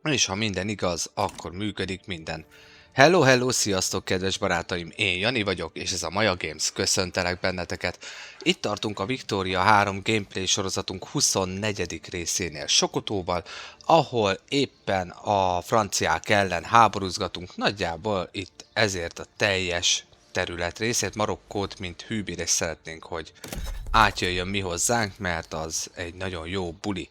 És ha minden igaz, akkor működik minden. Hello, hello, sziasztok, kedves barátaim! Én Jani vagyok, és ez a Maja Games. Köszöntelek benneteket. Itt tartunk a Victoria 3 gameplay sorozatunk 24. részénél Sokotóval, ahol éppen a franciák ellen háborúzgatunk, nagyjából itt ezért a teljes terület részét, Marokkót, mint hűbéres szeretnénk, hogy átjöjjön mi hozzánk, mert az egy nagyon jó buli.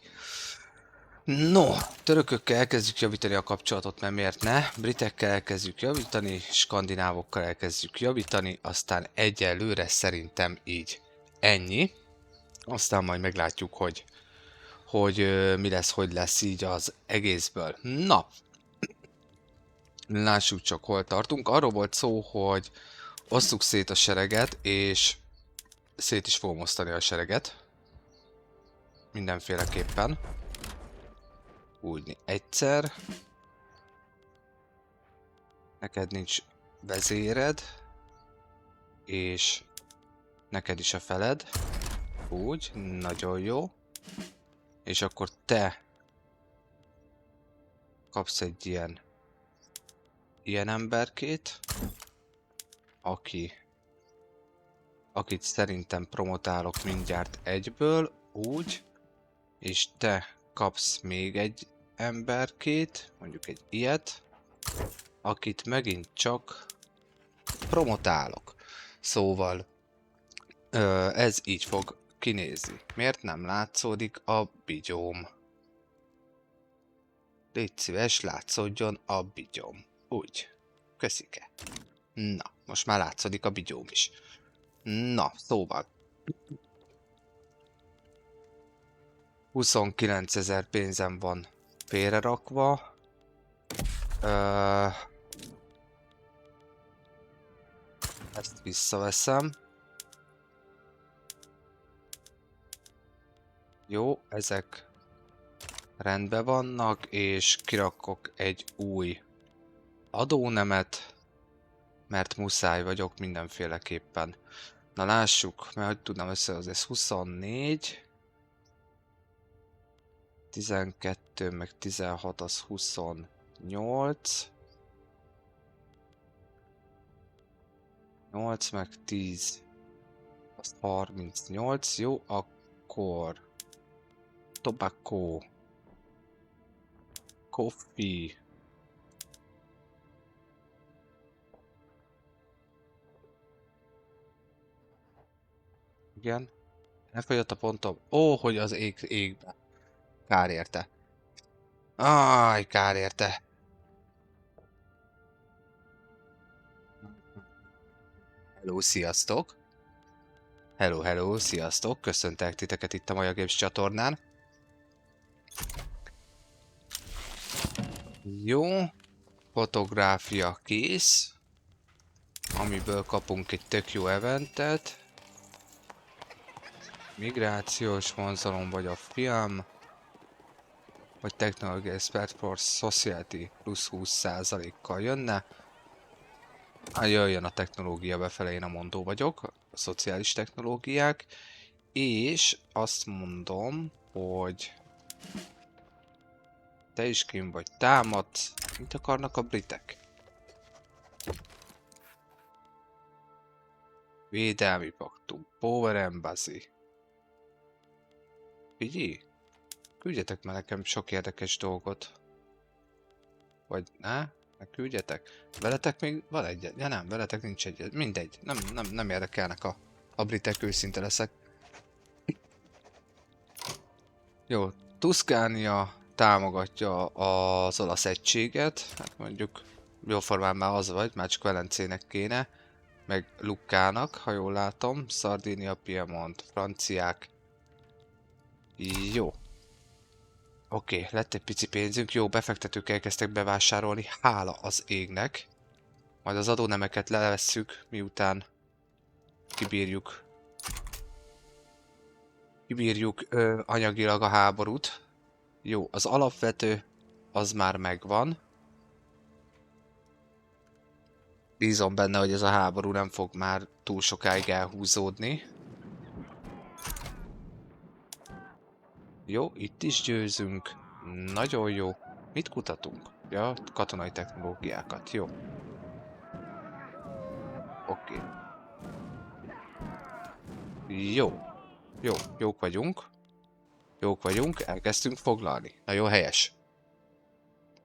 No, törökökkel elkezdjük javítani a kapcsolatot, mert miért ne? Britekkel elkezdjük javítani, skandinávokkal elkezdjük javítani, aztán egyelőre szerintem így ennyi. Aztán majd meglátjuk, hogy mi lesz, hogy lesz így az egészből. Na, lássuk csak, hol tartunk. Arról volt szó, hogy osszuk szét a sereget, és szét is fogom osztani a sereget. Mindenféleképpen. Úgy egyszer. Neked nincs vezéred, és neked is a feled. Úgy, nagyon jó. És akkor te kapsz egy ilyen emberkét, akit szerintem promotálok mindjárt egyből, úgy, és te kapsz még egy emberkét, mondjuk egy ilyet, akit megint csak promotálok. Szóval ez így fog kinézni. Miért nem látszódik a bigyóm? Légy szíves, látszódjon a bigyóm. Úgy. Köszike. Na, most már látszódik a bigyóm is. Na, szóval. 29 000 pénzem van félrerakva. Ezt visszaveszem. Jó, ezek rendben vannak, és kirakok egy új adónemet, mert muszáj vagyok mindenféleképpen. Na lássuk, mert hogy tudnám összehozni, ez 24, 12 meg 16 az 28, 8 meg 10 az 38, jó, akkor tobacco, coffee, igen, elfogyott a pontom, ó, hogy az égbe, kár érte, áj, kár érte. Hello, sziasztok! Hello, hello, sziasztok! Köszöntek titeket itt a Maja Games csatornán. Jó, fotográfia kész, amiből kapunk egy tök jó eventet. Migrációs vonzalom vagy a film, vagy Technology Expert for Society plusz 20%-kal jönne. Jöjjön a technológia befelé, én a mondó vagyok, a szociális technológiák. És azt mondom, hogy te is kim vagy, támadsz. Mit akarnak a britek? Védelmi paktum, Power Embassy. Figyelj, küldjetek már nekem sok érdekes dolgot. Vagy ne? Küldjetek. Veletek még van egy, ja nem, veletek nincs egy, mindegy. Nem érdekelnek a britek, őszinte leszek. Jó, Tuszkánia támogatja az olasz egységet, hát mondjuk jóformán már az vagy, már csak Velencének kéne, meg Luckának, ha jól látom, Szardínia, Piemont, franciák. Jó. Oké, lett egy pici pénzünk, jó, befektetők elkezdtek bevásárolni, hála az égnek. Majd az adónemeket levesszük, miután kibírjuk anyagilag a háborút. Jó, az alapvető, az már megvan. Bízom benne, hogy ez a háború nem fog már túl sokáig elhúzódni. Jó, itt is győzünk. Nagyon jó. Mit kutatunk? Ja, katonai technológiákat. Jó. Oké. Jó. Jó. Jók vagyunk. Jók vagyunk. Elkezdtünk foglalni. Nagyon helyes.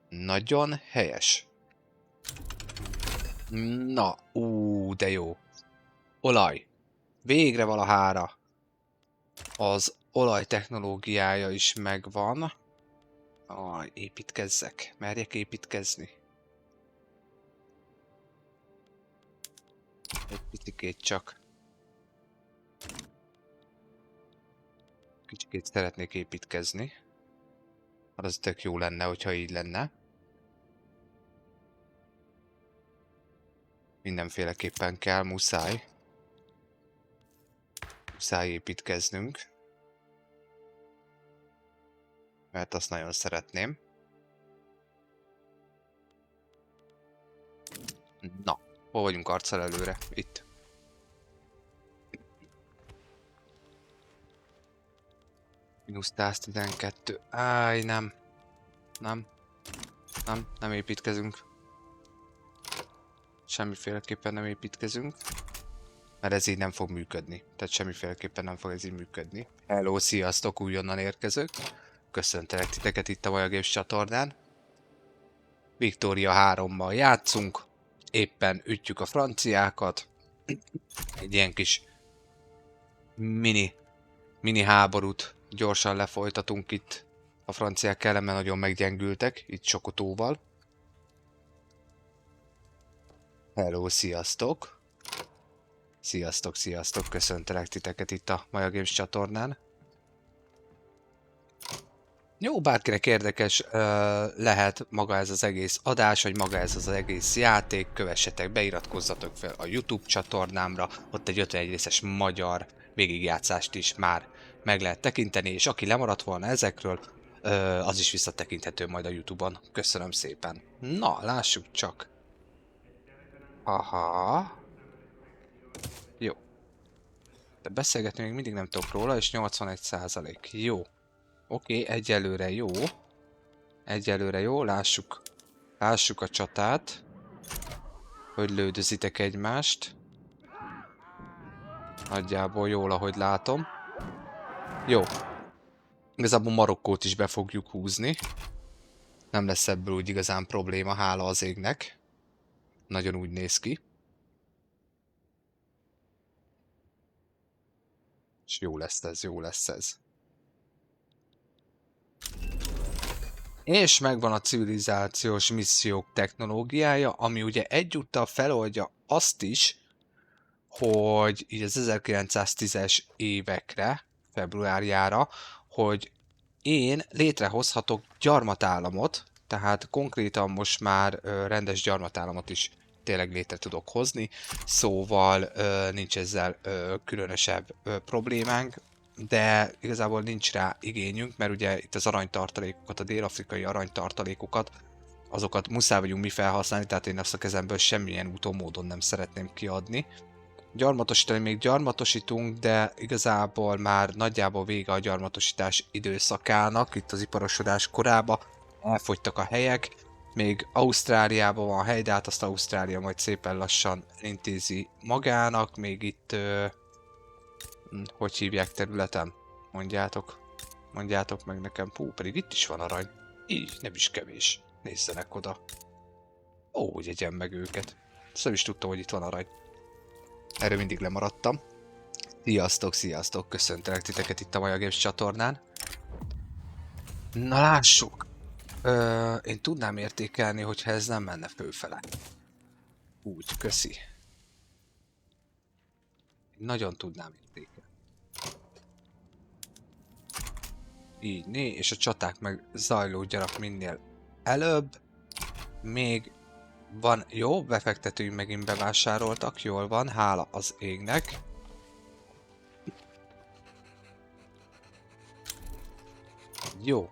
Nagyon helyes. Na, de jó. Olaj. Végre valahára az olaj technológiája is megvan. Építkezzek. Merjek építkezni. Egy picikét csak. Kicsikét szeretnék építkezni. Az tök jó lenne, hogyha így lenne. Mindenféleképpen kell, muszáj. Muszáj építkeznünk. Mert azt nagyon szeretném. Na, hol vagyunk arccal előre? Itt. Minusz 112. Áj, nem. Nem építkezünk. Semmiféleképpen nem építkezünk. Mert ez így nem fog működni. Tehát semmiféleképpen nem fog ez így működni. Hello, sziasztok, újonnan érkezők. Köszöntelek titeket itt a Maja Games csatornán. Victoria 3-mal játszunk. Éppen ütjük a franciákat. Egy ilyen kis mini háborút gyorsan lefolytatunk itt. A franciák ellenben nagyon meggyengültek, itt Sokotóval. Hello, sziasztok! Sziasztok, köszöntelek titeket itt a Maja Games csatornán. Jó, bárkinek érdekes lehet maga ez az egész adás, vagy maga ez az egész játék, kövessetek be, iratkozzatok fel a YouTube csatornámra, ott egy 51 részes magyar végigjátszást is már meg lehet tekinteni, és aki lemaradt volna ezekről, az is visszatekinthető majd a YouTube-on. Köszönöm szépen. Na, lássuk csak. Aha. Jó. De beszélgetni még mindig nem tudok róla, és 81%. Jó. Oké, egyelőre jó. Egyelőre jó, lássuk a csatát. Hogy lődözitek egymást. Nagyjából jól, ahogy látom. Jó. Igazából Marokkót is be fogjuk húzni. Nem lesz ebből úgy igazán probléma, hála az égnek. Nagyon úgy néz ki. És jó lesz ez, jó lesz ez. És megvan a civilizációs missziók technológiája, ami ugye egyúttal feloldja azt is, hogy így az 1910-es évekre, februárjára, hogy én létrehozhatok gyarmatállamot, tehát konkrétan most már rendes gyarmatállamot is tényleg létre tudok hozni, szóval nincs ezzel különösebb problémánk, de igazából nincs rá igényünk, mert ugye itt az aranytartalékokat, a dél-afrikai aranytartalékokat, azokat muszáj vagyunk mi felhasználni, tehát én azt a kezemből semmilyen úton, módon nem szeretném kiadni. Gyarmatosítani még gyarmatosítunk, de igazából már nagyjából vége a gyarmatosítás időszakának, itt az iparosodás korába. Elfogytak a helyek, még Ausztráliában van hely, de hát azt Ausztrália majd szépen lassan intézi magának, még itt, hogy hívják területen? Mondjátok meg nekem, pedig itt is van arany. Így, nem is kevés. Nézzenek oda. Ó, jegyem meg őket. Ezt nem is tudtam, hogy itt van arany. Erről mindig lemaradtam. Sziasztok, köszöntelek titeket itt a Maja Games csatornán. Na lássuk! Én tudnám értékelni, hogyha ez nem menne fölfele. Úgy, köszi. Nagyon tudnám értékelni. Így, és a csaták meg zajlódjanak minél előbb. Még van, jó, befektetőink megint bevásároltak, jól van, hála az égnek. Jó,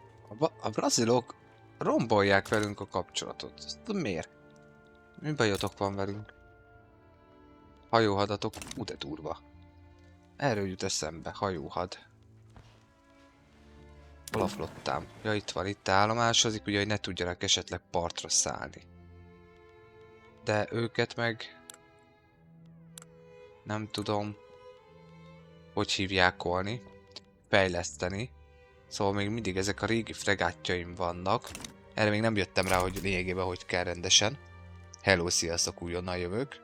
a brazilok rombolják velünk a kapcsolatot. Ezt miért? Mi bajotok van velünk? Hajóhadatok, de durva. Erről jut eszembe, hajóhad. Hol a flottám? Ja, itt van, itt állomásozik, ugye, hogy ne tudjanak esetleg partra szállni. De őket meg... nem tudom, hogy hívjákolni, fejleszteni. Szóval még mindig ezek a régi fregátjaim vannak. Erre még nem jöttem rá, hogy lényegében hogy kell rendesen. Hello, sziasztok, újonnan jövök.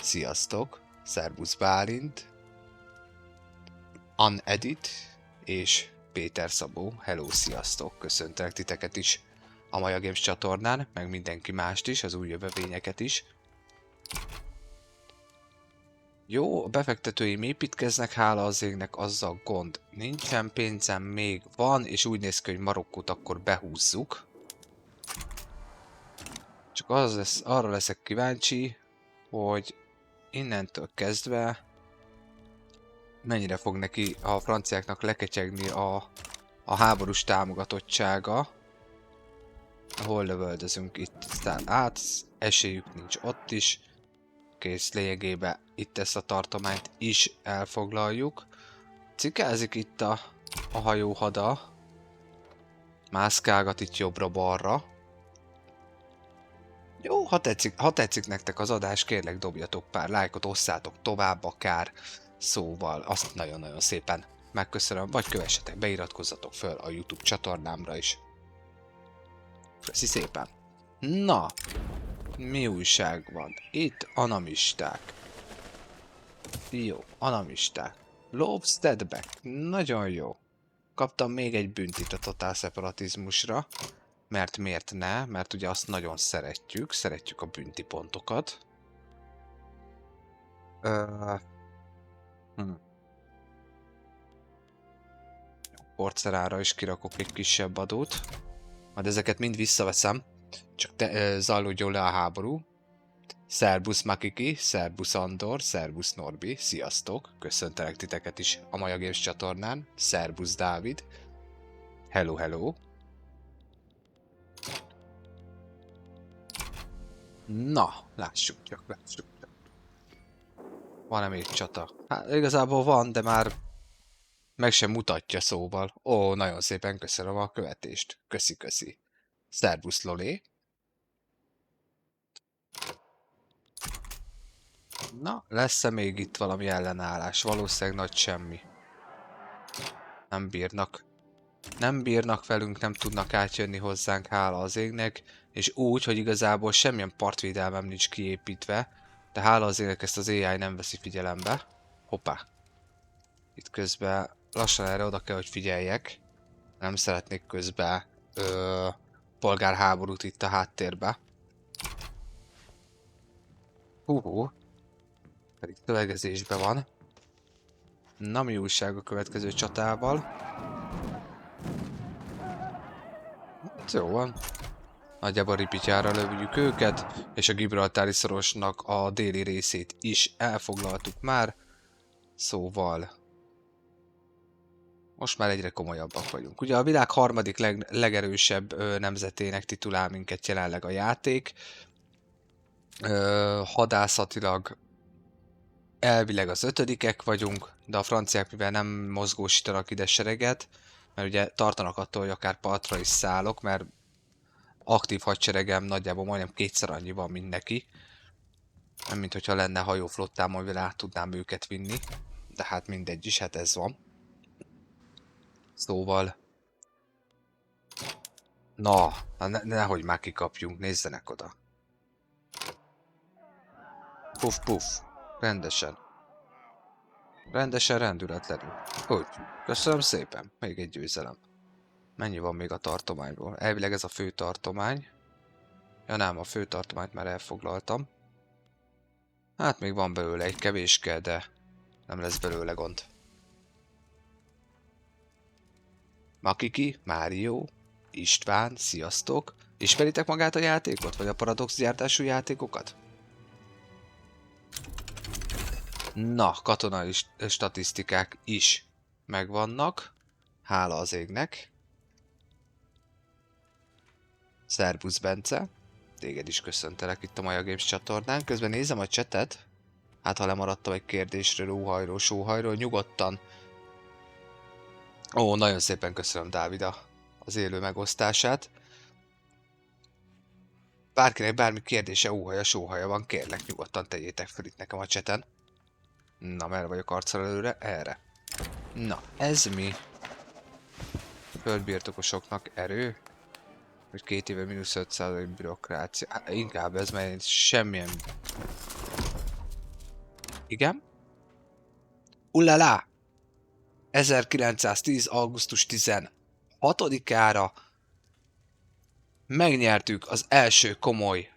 Sziasztok, Szerbusz Bálint, Unedit és Péter Szabó. Hello, sziasztok, köszöntelek titeket is a Maja Games csatornán, meg mindenki mást is, az új jövevényeket is. Jó, a befektetőim építkeznek, hála az égnek, azzal gond nincsen, pénzem még van, és úgy néz ki, hogy Marokkót akkor behúzzuk. Csak arra leszek kíváncsi, hogy innentől kezdve mennyire fog neki a franciáknak leketyegni a háborús támogatottsága. Hol lövöldözünk itt, aztán át, esélyük nincs ott is. Kész, lényegében itt ezt a tartományt is elfoglaljuk. Cikázik itt a hajóhada. Mászkálgat itt jobbra-balra. Jó, ha tetszik nektek az adás, kérlek dobjatok pár lájkot, osszátok tovább akár. Szóval azt nagyon-nagyon szépen megköszönöm, vagy kövessetek, beiratkozzatok föl a YouTube csatornámra is. Köszi szépen! Na, mi újság van? Itt anamisták. Jó, anamisták. Love Steadback. Nagyon jó. Kaptam még egy büntit a totál szeparatizmusra. Mert miért ne? Mert ugye azt nagyon szeretjük. Szeretjük a bünti pontokat. Porcerára is kirakok egy kisebb adót. Majd ezeket mind visszaveszem. Csak zajlódjon le a háború. Szerbusz Makiki, Szerbusz Andor, Szerbusz Norbi, sziasztok! Köszöntelek titeket is a Maja Games csatornán. Szerbusz Dávid. Hello, hello! Na, lássuk csak, lássuk csak. Van-e még csata? Hát igazából van, de már meg sem mutatja szóval. Ó, nagyon szépen köszönöm a követést. Köszi. Szerbusz Lolé. Na, lesz-e még itt valami ellenállás? Valószínűleg nagy semmi. Nem bírnak. Nem bírnak velünk, nem tudnak átjönni hozzánk, hála az égnek. És úgy, hogy igazából semmilyen partvédelmem nincs kiépítve. De hála az égnek ezt az AI nem veszi figyelembe. Hoppá. Itt közben lassan erre oda kell, hogy figyeljek. Nem szeretnék közben polgárháborút itt a háttérbe. Hú. Pedig szövegezésben van. Na, mi újság a következő csatával? Hát jó van. Nagyjából ripityára lövjük őket, és a Gibraltári szorosnak a déli részét is elfoglaltuk már. Szóval... most már egyre komolyabbak vagyunk. Ugye a világ harmadik legerősebb nemzetének titulál minket jelenleg a játék. Hadászatilag elvileg az 5-ek vagyunk, de a franciák mivel nem mozgósítanak ide sereget, mert ugye tartanak attól, hogy akár partra is szállok, mert aktív hadseregem nagyjából majdnem 2-szer annyi van, mint neki. Nem mint hogyha lenne hajóflottám, amivel át tudnám őket vinni. De hát mindegy is, hát ez van. Szóval... na, nehogy már kikapjunk, nézzenek oda. Puff. Rendesen. Rendesen, rendületlenül. Úgy. Köszönöm szépen. Még egy győzelem. Mennyi van még a tartományból? Elvileg ez a fő tartomány. Ja nem, a fő tartományt már elfoglaltam. Hát még van belőle egy kevéske, de nem lesz belőle gond. Makiki, Mário, István, sziasztok! Ismeritek magát a játékot, vagy a Paradox gyártású játékokat? Na, katonai statisztikák is megvannak. Hála az égnek. Szerbusz Bence. Téged is köszöntelek itt a Maja Games csatornán. Közben nézem a chatet. Hát ha lemaradtam egy kérdésről, óhajról, sóhajról, nyugodtan. Ó, nagyon szépen köszönöm, Dávida. az élő megosztását. Bárkinek bármi kérdése, óhaja, sóhaja van, kérlek nyugodtan tegyétek fel itt nekem a cseten. Na, merre vagyok arccal előre? Erre. Na, ez mi? Földbirtokosoknak erő? Hogy 2 éve -5% bürokrácia. Inkább ez, mert semmilyen... Igen? Ullala! 1910. augusztus 16-ára megnyertük az első komoly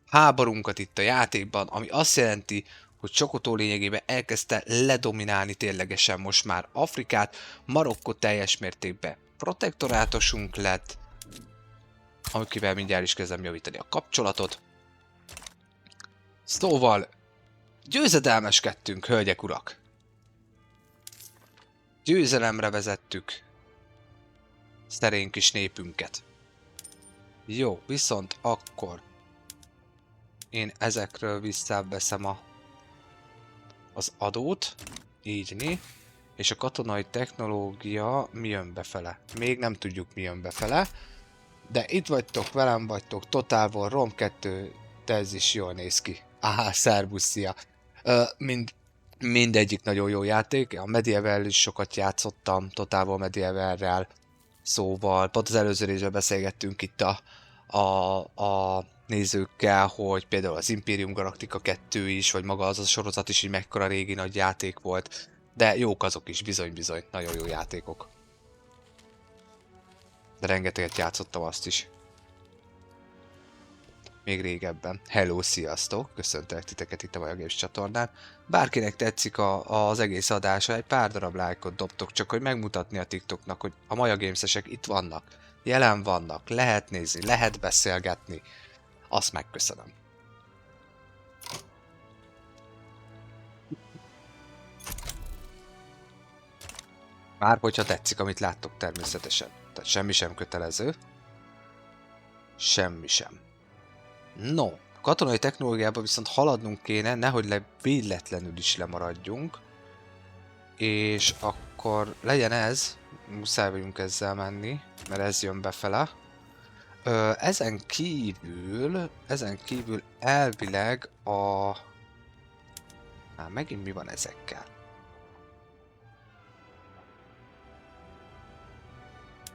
háborunkat itt a játékban, ami azt jelenti, hogy Csokotó lényegében elkezdte ledominálni ténylegesen most már Afrikát, Marokkó teljes mértékben protektorátosunk lett, amikivel mindjárt is kezdem javítani a kapcsolatot. Szóval győzedelmeskedtünk, hölgyek, urak! Győzelemre vezettük szerény kis népünket. Jó, viszont akkor én ezekről visszaveszem az adót, így, és a katonai technológia mi jön befele? Még nem tudjuk, mi jön befele, de itt vagytok, velem vagytok, Total War, Rom 2, de ez is jól néz ki. Áhá, szervusz, szia! Mindegyik nagyon jó játék, a Medieval is sokat játszottam, Total War Medievalrel, szóval pont az előző részben beszélgettünk itt a nézőkkel, hogy például az Imperium Galactica 2 is, vagy maga az a sorozat is, hogy mekkora régi nagy játék volt, de jók azok is, bizony-bizony, nagyon jó játékok. De rengeteget játszottam azt is. Még régebben. Hello, sziasztok! Köszöntelek titeket itt a Maja Games csatornán. Bárkinek tetszik az egész adása, egy pár darab lájkot dobtok, csak hogy megmutatni a TikToknak, hogy a Maja Gamesesek itt vannak, jelen vannak, lehet nézni, lehet beszélgetni. Azt megköszönöm. Már hogyha tetszik, amit láttok természetesen. Tehát semmi sem kötelező. Semmi sem. No, katonai technológiában viszont haladnunk kéne, nehogy véletlenül is lemaradjunk. És akkor legyen ez, muszáj vagyunk ezzel menni, mert ez jön befele. Ezen kívül elvileg megint mi van ezekkel?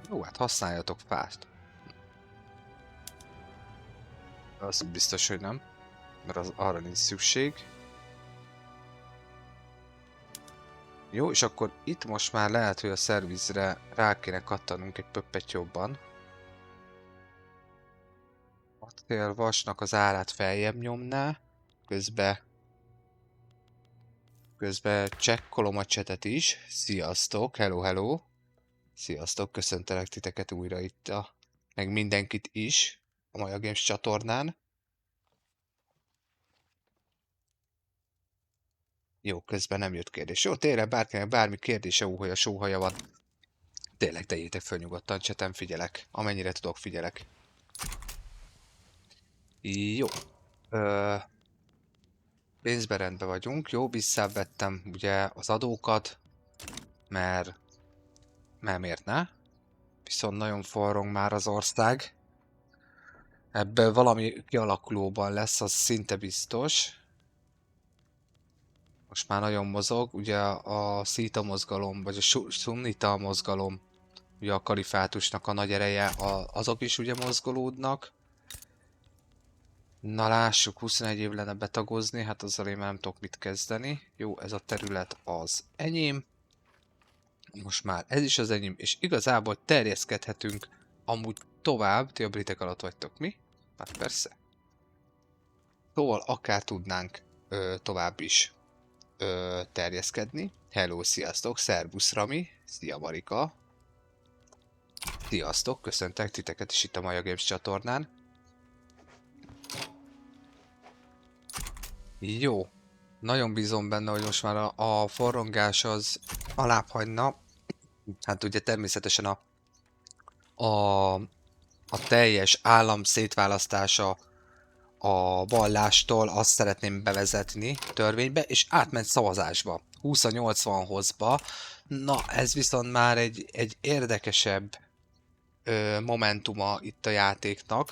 Jó, hát használjatok fást. Az biztos, hogy nem, mert arra nincs szükség. Jó, és akkor itt most már lehet, hogy a szervizre rá kéne kattanunk egy pöppet jobban. A télvasnak az árát feljebb nyomná, közben csekkolom a csetet is. Sziasztok, hello! Sziasztok, köszöntelek titeket újra itt meg mindenkit is a Maja Games csatornán. Jó, közben nem jött kérdés. Jó, tényleg bárkinek bármi kérdése, hogy a sóhaja van. Tényleg tegyétek föl nyugodtan, cseten figyelek. Amennyire tudok, figyelek. Jó. Pénzben rendben vagyunk. Jó, visszavettem ugye az adókat, mert miért ne? Viszont nagyon forrong már az ország. Ebből valami kialakulóban lesz, az szinte biztos. Most már nagyon mozog, ugye a szíta mozgalom, vagy a szunnita mozgalom, ugye a kalifátusnak a nagy ereje, azok is ugye mozgolódnak. Na lássuk, 21 év lenne betagozni, hát azzal én már nem tudok mit kezdeni. Jó, ez a terület az enyém. Most már ez is az enyém, és igazából terjeszkedhetünk amúgy tovább. Ti a britek alatt vagytok, mi? Hát persze. Szóval akár tudnánk tovább is terjeszkedni. Hello, sziasztok, szervusz Rami, szia Marika. Sziasztok, köszöntek titeket is itt a Maja Games csatornán. Jó, nagyon bízom benne, hogy most már a forrongás az alább hagyna. Hát ugye természetesen a teljes állam szétválasztása a vallástól azt szeretném bevezetni törvénybe, és átment szavazásba. 20-80 hozba. Na, ez viszont már egy érdekesebb momentuma itt a játéknak,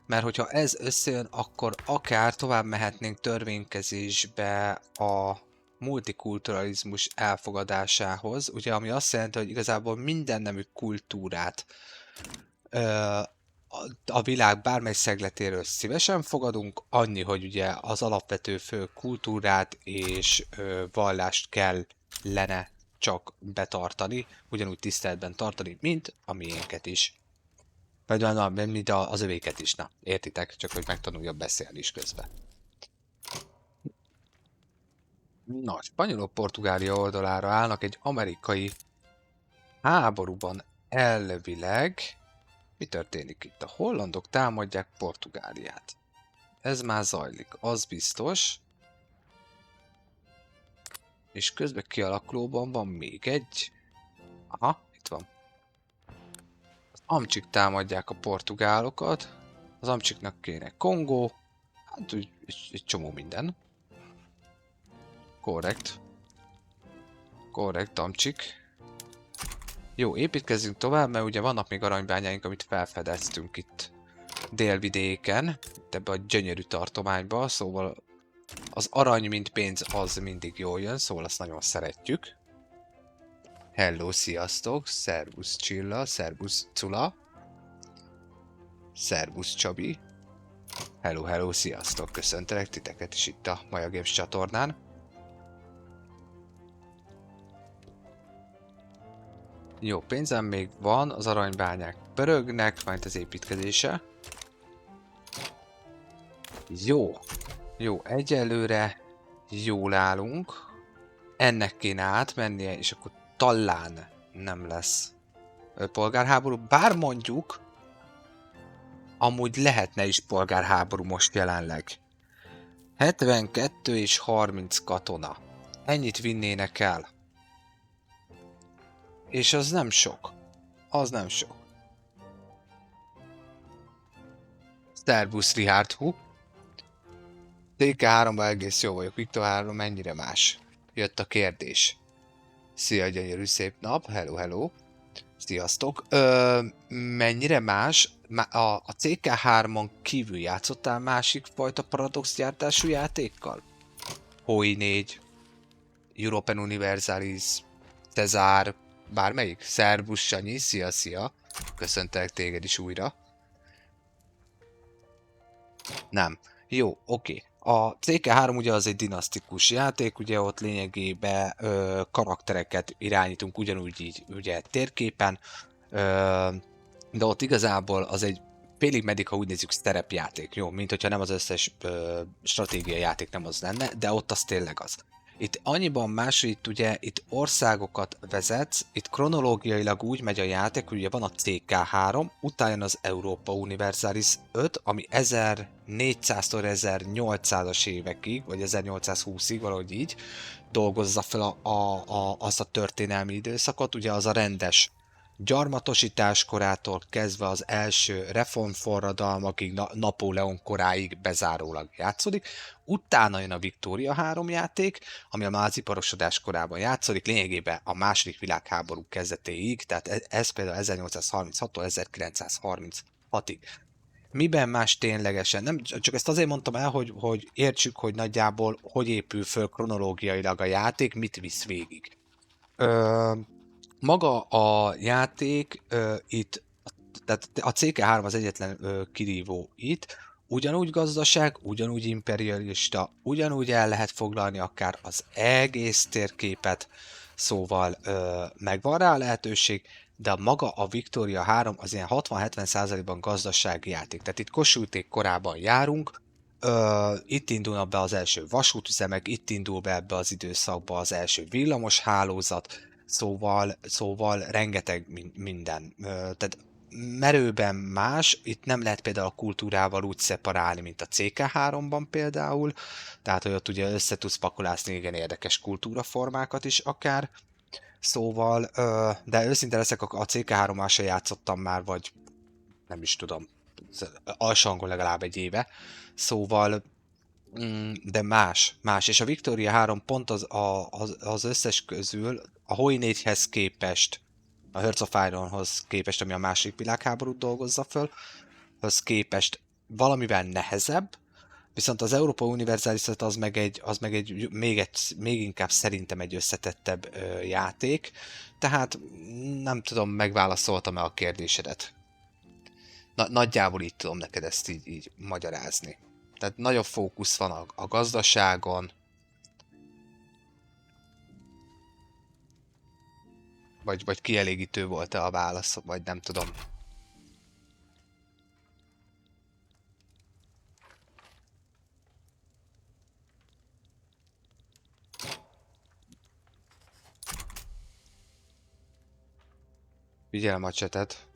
mert hogyha ez összejön, akkor akár tovább mehetnénk törvénykezésbe a multikulturalizmus elfogadásához, ugye, ami azt jelenti, hogy igazából minden nemű kultúrát a világ bármely szegletéről szívesen fogadunk, annyi, hogy ugye az alapvető fő kultúrát és vallást kellene csak betartani, ugyanúgy tiszteletben tartani, mint a miénket is. Vagy mint az övéket is, na, értitek? Csak hogy megtanuljak beszélni is közben. Na, spanyolok Portugália oldalára állnak egy amerikai háborúban elvileg. Mi történik itt? A hollandok támadják Portugáliát. Ez már zajlik, az biztos. És közben kialakulóban van még egy. Aha, itt van. Az amcsik támadják a portugálokat. Az amcsiknak kéne Kongó. Hát úgy egy csomó minden. Korrekt. Korrekt, amcsik. Jó, építkezzünk tovább, mert ugye vannak még aranybányáink, amit felfedeztünk itt délvidéken, itt ebbe a gyönyörű tartományba, szóval az arany, mint pénz, az mindig jól jön, szóval azt nagyon szeretjük. Hello, sziasztok, szervusz Csilla, szervusz Cula, szervusz Csabi. Hello, hello, sziasztok, köszöntelek titeket is itt a Maja Games csatornán. Jó, pénzem még van, az aranybányák pörögnek, majd az építkezése. Jó. Jó, egyelőre jól állunk. Ennek kéne átmennie, és akkor talán nem lesz polgárháború. Bár mondjuk, amúgy lehetne is polgárháború most jelenleg. 72 és 30 katona. Ennyit vinnének el. És az nem sok. Az nem sok. Szervusz, Richard Hu. TK3-ban egész jó vagyok. Viktor 3 mennyire más? Jött a kérdés. Szia, gyönyörű szép nap. Hello, hello. Sziasztok. Mennyire más? A CK3-on kívül játszottál másik fajta Paradox gyártású játékkal? Hoi 4, European Universalis, Cezár, bármelyik? Szervusz, Sanyi, szia, szia. Köszöntelek téged is újra. Nem. Jó, oké. A CK3 ugye az egy dinasztikus játék, ugye ott lényegében karaktereket irányítunk ugyanúgy így ugye térképen, de ott igazából az egy félig meddig, ha úgy nézzük, szerepjáték, jó? Mint hogyha nem az összes stratégiai játék nem az lenne, de ott az tényleg az. Itt annyiban más, hogy itt ugye itt országokat vezetsz, itt kronológiailag úgy megy a játék, hogy ugye van a CK3, utána jön az Europa Universalis 5, ami 1400-tól 1800-as évekig, vagy 1820-ig, valahogy így dolgozza fel azt a történelmi időszakot, ugye az a rendes gyarmatosítás korától kezdve az első reformforradalmakig, Napóleon koráig bezárólag játszódik. Utána jön a Victoria 3 játék, ami a máziparosodás korában játszódik, lényegében a második világháború kezdetéig, tehát ez például 1836-tól 1936-ig. Miben más ténylegesen? Nem, csak ezt azért mondtam el, hogy értsük, hogy nagyjából hogy épül föl kronológiailag a játék, mit visz végig. Maga a játék itt, tehát a CK3 az egyetlen kirívó itt, ugyanúgy gazdaság, ugyanúgy imperialista, ugyanúgy el lehet foglalni akár az egész térképet, szóval megvan rá a lehetőség, de maga a Victoria 3 az ilyen 60-70%-ban gazdasági játék. Tehát itt Kossuth korában járunk, itt indulnak be az első vasútüzemek, itt indul be ebbe az időszakba az első villamos hálózat, szóval rengeteg minden. Tehát merőben más, itt nem lehet például a kultúrával úgy szeparálni, mint a CK3-ban például, tehát hogy ott ugye össze tudsz pakolászni igen érdekes kultúraformákat is akár, szóval, de őszinte leszek, a CK3-mal se játszottam már, vagy nem is tudom, alsóhangon legalább egy éve, szóval de más, és a Victoria 3 pont az összes közül a Hoi 4-hez képest a Hearts of Ironhoz képest, ami a második világháborút dolgozza föl, hoz képest valamivel nehezebb, viszont az Europa Universalis az meg egy még inkább szerintem egy összetettebb játék, tehát nem tudom, megválaszoltam-e a kérdésedet. Nagyjából így tudom neked ezt így magyarázni. Tehát nagyobb fókusz van a gazdaságon, vagy kielégítő volt-e a válasz, vagy nem tudom. Figyelem a csetet.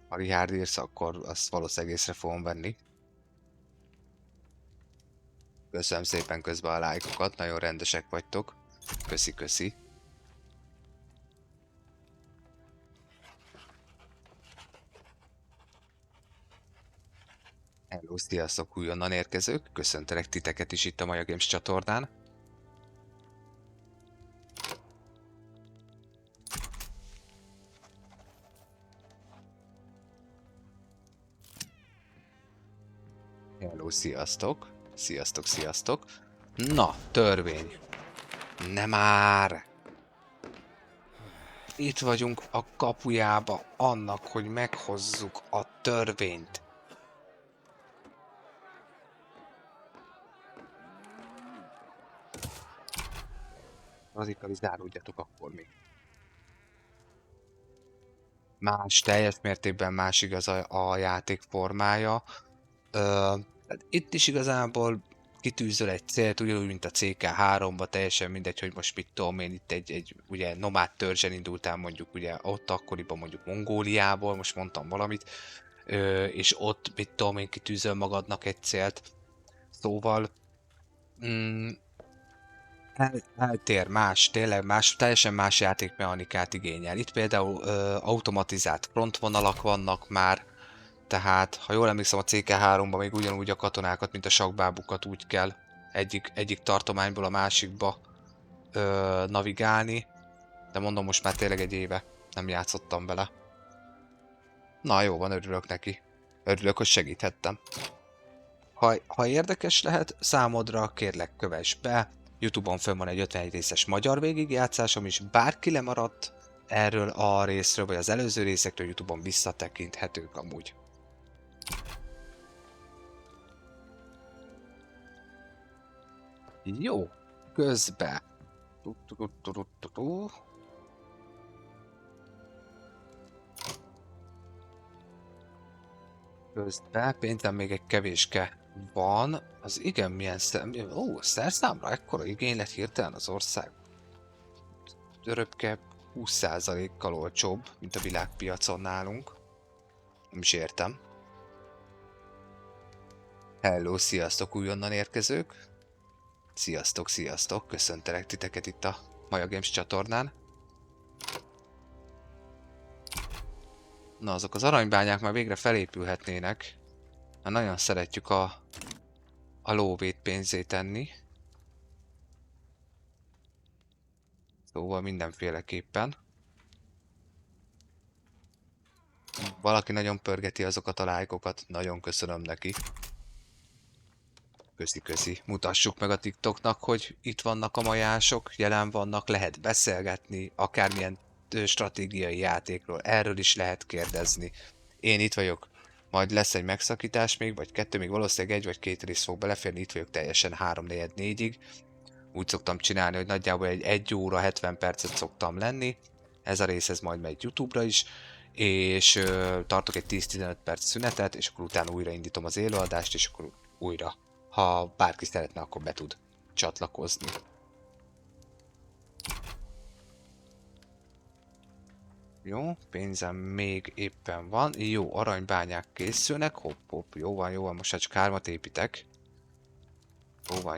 Ha Richard írsz, akkor azt valószínűleg észre fogom venni. Köszönöm szépen közben a lájkokat, nagyon rendesek vagytok. Köszi, köszi. Hello, sziasztok újonnan érkezők, köszöntelek titeket is itt a Maja Games csatornán. Hello, sziasztok. Sziasztok, sziasztok. Na, törvény. Nem már! Itt vagyunk a kapujába annak, hogy meghozzuk a törvényt. Radikalizálódjatok akkor még. Más, teljes mértékben más igaz a játék formája. Itt is igazából kitűzöl egy célt, ugyanúgy, mint a CK3-ba, teljesen mindegy, hogy most mit tudom én, itt egy ugye nomád törzsen indultál mondjuk ugye ott akkoriban mondjuk Mongóliából, most mondtam valamit, és ott mit tudom én, kitűzöl magadnak egy célt. Szóval eltér, más, tényleg más, teljesen más játékmechanikát igényel. Itt például automatizált frontvonalak vannak már, tehát, ha jól emlékszem, a CK3-ban még ugyanúgy a katonákat, mint a sakbábukat úgy kell egyik tartományból a másikba navigálni. De mondom, most már tényleg egy éve nem játszottam vele. Na jó van, örülök neki. Örülök, hogy segíthettem. Ha érdekes lehet számodra, kérlek kövess be. YouTube-on fönn van egy 51 részes magyar végigjátszásom is, bárki lemaradt erről a részről, vagy az előző részekről YouTube-on visszatekinthetők amúgy. Jó, közben. Közben pénzem még egy kevéske van. Az igen, milyen szerszámra ekkora igény lett hirtelen az ország. Örökke 20%-kal olcsóbb, mint a világpiacon nálunk. Nem is értem. Hello, sziasztok újonnan érkezők. Sziasztok, sziasztok, köszöntelek titeket itt a Maja Games csatornán. Na, azok az aranybányák már végre felépülhetnének. Mert nagyon szeretjük a lóvét pénzé tenni. Szóval mindenféleképpen. Valaki nagyon pörgeti azokat a lájkokat, nagyon köszönöm neki. Köszi, köszi. Mutassuk meg a TikToknak, hogy itt vannak a majások, jelen vannak, lehet beszélgetni, akármilyen stratégiai játékról, erről is lehet kérdezni. Én itt vagyok, majd lesz egy megszakítás még, vagy kettő, még valószínűleg egy vagy két rész fog beleférni, itt vagyok teljesen 3-4-4-ig. Úgy szoktam csinálni, hogy nagyjából egy 1 óra 70 percet szoktam lenni, ez a rész ez majd megy YouTube-ra is, és tartok egy 10-15 perc szünetet, és akkor utána újra indítom az élőadást, és akkor újra. Ha bárki szeretne, akkor be tud csatlakozni. Jó, pénzem még éppen van. Jó, aranybányák készülnek. Hopp, hopp, jó van, most csak 3-at építek.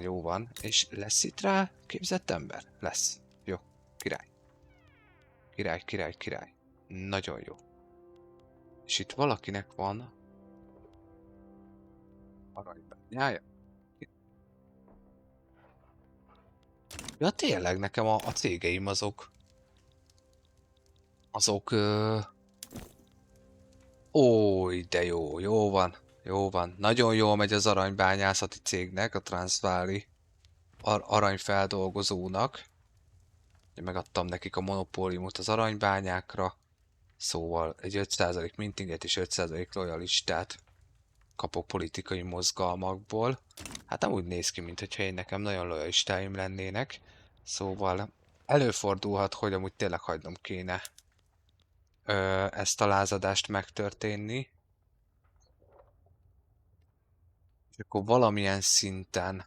Jó van. És lesz itt rá képzett ember? Lesz. Jó, király. Király. Nagyon jó. És itt valakinek van aranybányája. Ja, tényleg nekem a cégeim azok azok... Ó, de jó, jó van, jó van. Nagyon jól megy az aranybányászati cégnek, a Transvalley aranyfeldolgozónak. Én megadtam nekik a monopóliumot az aranybányákra, szóval egy 5% mintinget és 5% lojalistát kapok politikai mozgalmakból. Hát nem úgy néz ki, mintha én nekem nagyon lojalistáim lennének. Szóval előfordulhat, hogy amúgy tényleg hagynom kéne ezt a lázadást megtörténni. És akkor valamilyen szinten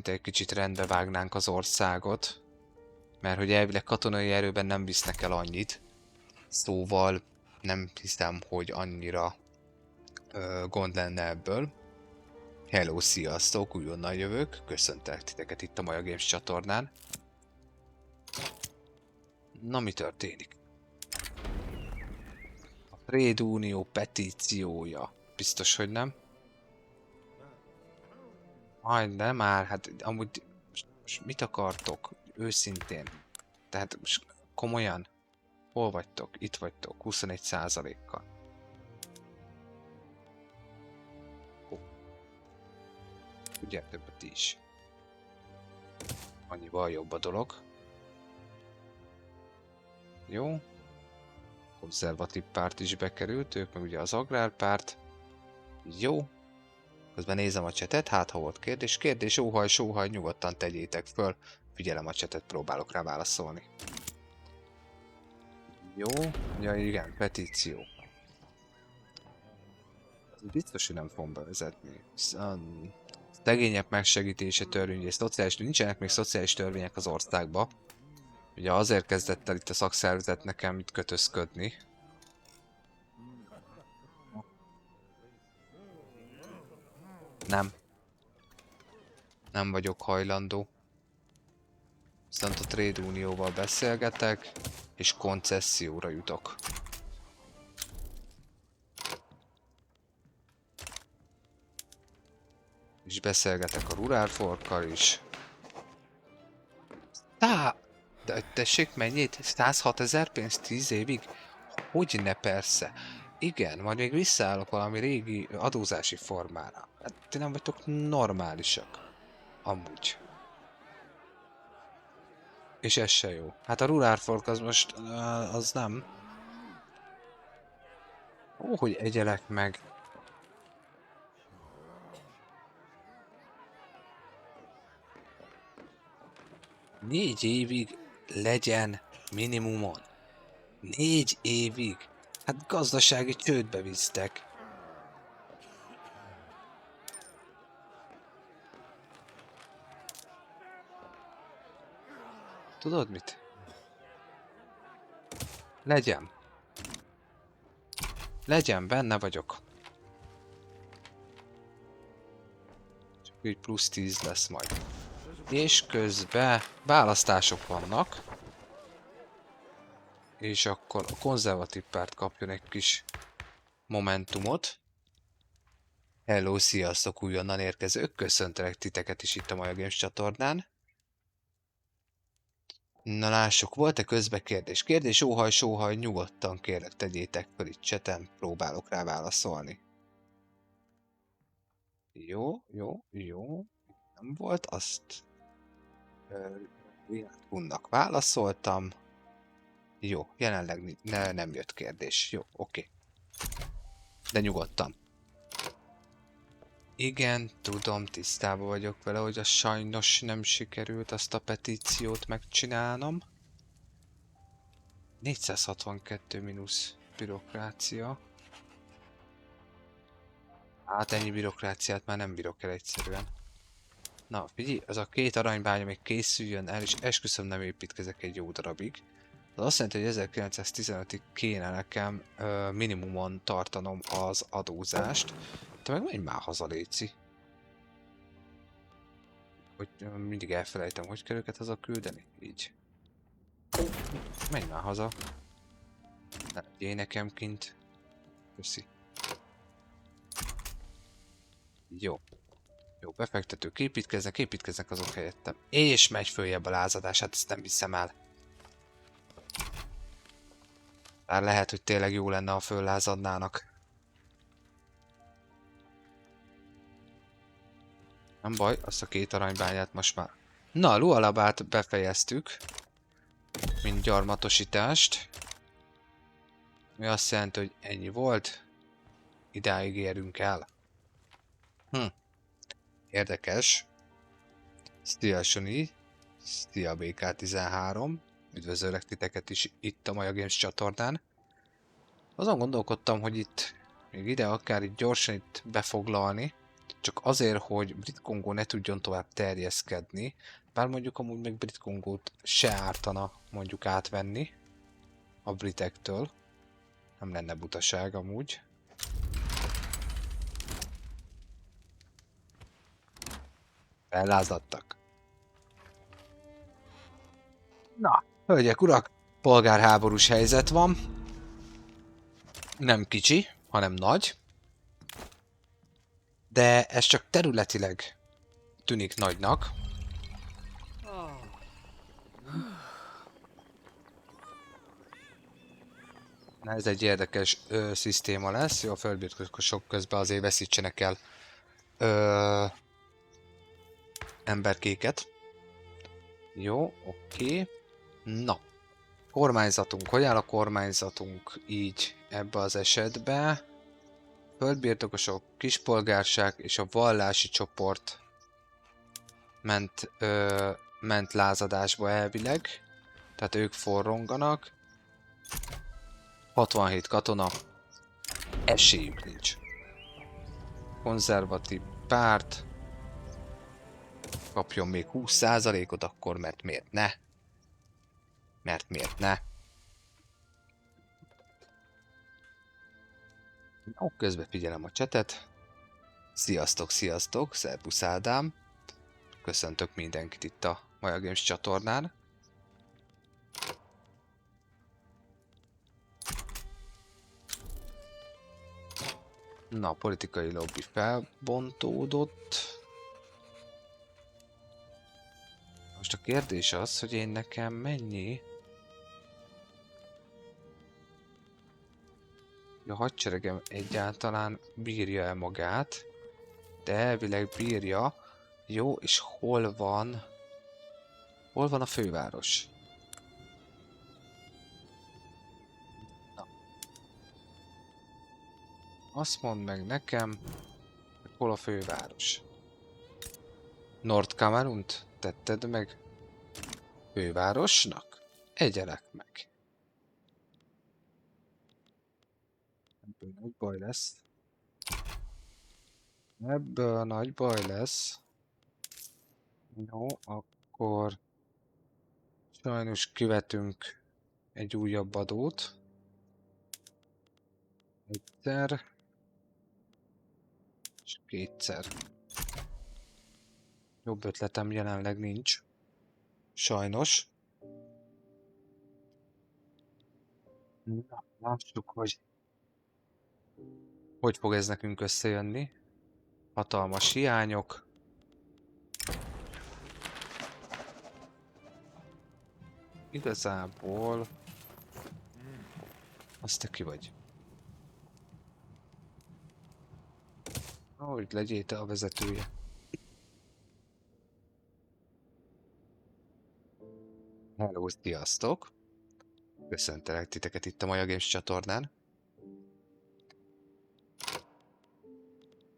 egy kicsit rendbe vágnánk az országot. Mert hogy elvileg katonai erőben nem visznek el annyit. Szóval nem hiszem, hogy annyira gond lenne ebből. Hello, sziasztok, újonnan jövök. Köszöntelek titeket itt a Maja Games csatornán. Na, mi történik? A Trade Unió petíciója. Biztos, hogy nem? Nem már, hát amúgy most mit akartok? Őszintén. Tehát most komolyan? Hol vagytok? Itt vagytok, 21%-kal. Ugye többet is. Annyival jobb a dolog. Jó. Konzervatív párt is bekerült, ők meg ugye az agrárpárt. Jó. Közben nézem a csetet, hát ha volt kérdés. Kérdés, óhaj, sóhaj, nyugodtan tegyétek föl. Figyelem a csetet, próbálok rá válaszolni. Jó. Ja igen, petíció. Biztos, hogy nem fogom bevezetni. Szegények megsegítése törvény, és szociális, nincsenek még szociális törvények az országba. Ugye azért kezdett el itt a szakszervezet nekem itt kötözködni. Nem. Nem vagyok hajlandó. Viszont a Trade Unióval beszélgetek, és koncesszióra jutok. És beszélgetek a Rural Forkkal is. De tessék mennyit? 106 000 pénz 10 évig? Hogyne persze. Igen, majd még visszaállok valami régi adózási formára. Hát ti nem vagytok normálisak. Amúgy. És ez se jó. Hát a Rural Fork az most... az nem. Ó, hogy egyelek meg. Négy évig legyen minimumon. 4 évig. Hát gazdasági csődbe visztek. Tudod mit? Legyen. Legyen, benne vagyok. Csak így plusz 10 lesz majd. És közben választások vannak. És akkor a konzervatív párt kapjon egy kis momentumot. Hello, sziasztok, újonnan érkezők. Köszöntelek titeket is itt a Maja Games csatornán. Na lássuk, volt-e közbe kérdés? Kérdés, óhaj, sóhaj, nyugodtan kérlek tegyétek fel itt chaten, próbálok rá válaszolni. Jó. Nem volt, azt... Unnak válaszoltam. Jó, jelenleg nem jött kérdés. Jó, oké. De nyugodtan. Igen, tudom, tisztában vagyok vele, hogy sajnos nem sikerült azt a petíciót megcsinálnom. 462 mínusz bürokrácia. Hát ennyi bürokráciát már nem bírok el egyszerűen. Na, figyelj, az a 2 aranybánya még készüljön el, és esküszöm nem építkezek egy jó darabig. Az azt jelenti, hogy 1915-ig kéne nekem minimumon tartanom az adózást. Te meg menj már haza, léci. Hogy mindig elfelejtem, hogy kell őket haza küldeni. Így. Menj már haza. Ne legyél nekem kint. Köszi. Jó. Jó, befektetők építkeznek azok helyettem. És megy följebb a lázadás, hát ezt nem hiszem el. Bár lehet, hogy tényleg jó lenne, ha föllázadnának. Nem baj, azt a 2 aranybányát most már... Na, Lualabát befejeztük. Mint gyarmatosítást. Mi azt jelenti, hogy ennyi volt. Idáig érünk el. Érdekes. Szia Sony. Szia BK13. Üdvözöllek titeket is itt a Maja Games csatornán. Azon gondolkodtam, hogy itt még ide akár itt gyorsan itt befoglalni. Csak azért, hogy Brit Kongó ne tudjon tovább terjeszkedni. Bár mondjuk amúgy meg Brit Kongót se ártana mondjuk átvenni a britektől. Nem lenne butaság amúgy. Fellázadtak. Na, hölgyek, urak, polgárháborús helyzet van. Nem kicsi, hanem nagy. De ez csak területileg tűnik nagynak. Na, ez egy érdekes szisztéma lesz. Jó, a földbirtokosok közben azért veszítsenek el emberkéket. Jó, oké. Na, kormányzatunk. Hogy áll a kormányzatunk így ebbe az esetbe? Földbirtokosok, kispolgárság és a vallási csoport ment lázadásba elvileg. Tehát ők forronganak. 67 katona. Esélyük nincs. Konzervatív párt. Kapjon még 20%-ot akkor, mert miért ne? Mert miért ne? Jó, közben figyelem a csetet. Sziasztok, sziasztok, szervusz Ádám. Köszöntök mindenkit itt a Maja Games csatornán. Na, a politikai lobby felbontódott. Most a kérdés az, hogy én nekem mennyi... A hadseregem egyáltalán bírja-e magát? De elvileg bírja. Jó, és hol van... Hol van a főváros? Na. Azt mondd meg nekem, hogy hol a főváros. Nord-Kamerunt tetted meg fővárosnak? Egyelek meg. Ebből nagy baj lesz. Ebből nagy baj lesz. Jó, akkor sajnos kivetünk egy újabb adót. Egyszer. És kétszer. Jobb ötletem jelenleg nincs. Sajnos. Na, lássuk, hogy fog ez nekünk összejönni. Hatalmas hiányok. Igazából... Azt te ki vagy? Ahogy legyél te a vezetője. Hello, sziasztok! Köszöntelek titeket itt a Maja Games csatornán.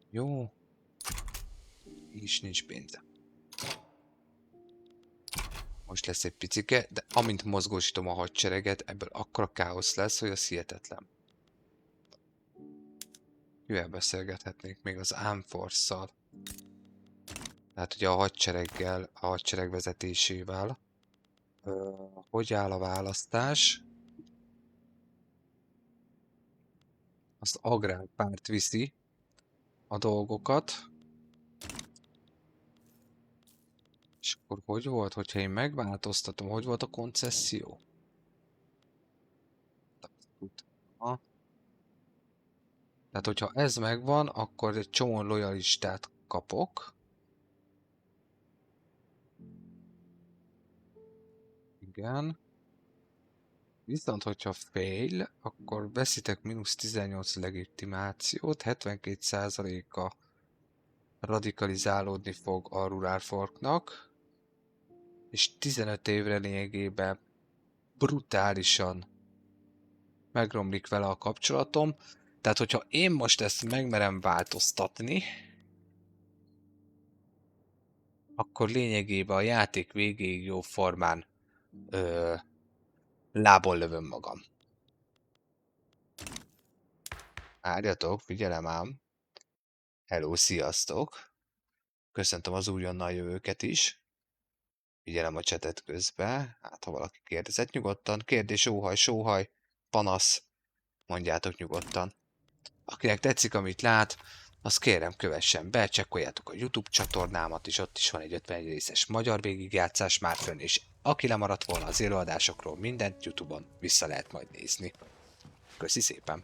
Jó. És nincs pénze. Most lesz egy picike, de amint mozgósítom a hadsereget, ebből akkora káosz lesz, hogy az hihetetlen. Kivel beszélgethetnék még az Armed Force-szal? Tehát ugye a hadsereggel, a hadsereg vezetésével. Hogy áll a választás? Az agrárpárt viszi a dolgokat. És akkor hogy volt, hogyha én megváltoztatom, hogy volt a koncesszió? Ha. Tehát, hogyha ez megvan, akkor egy csomó lojalistát kapok. Igen. Viszont, hogyha fail, akkor veszitek -18 legitimációt, 72%-a radikalizálódni fog a Rural Forknak, és 15 évre lényegében brutálisan megromlik vele a kapcsolatom. Tehát, hogyha én most ezt megmerem változtatni, akkor lényegében a játék végéig jó formán lából lövöm magam. Várjatok, figyelem ám. Hello, sziasztok! Köszöntöm az újonnan jövőket is. Figyelem a csetet közben. Hát, ha valaki kérdezett, nyugodtan. Kérdés, óhaj, sóhaj, panasz. Mondjátok nyugodtan. Akinek tetszik, amit lát, azt kérem kövessen be, csekkoljátok a YouTube csatornámat, és ott is van egy 51 részes magyar végigjátszás már fönn, és aki lemaradt volna az előadásokról, mindent YouTube-on vissza lehet majd nézni. Köszi szépen!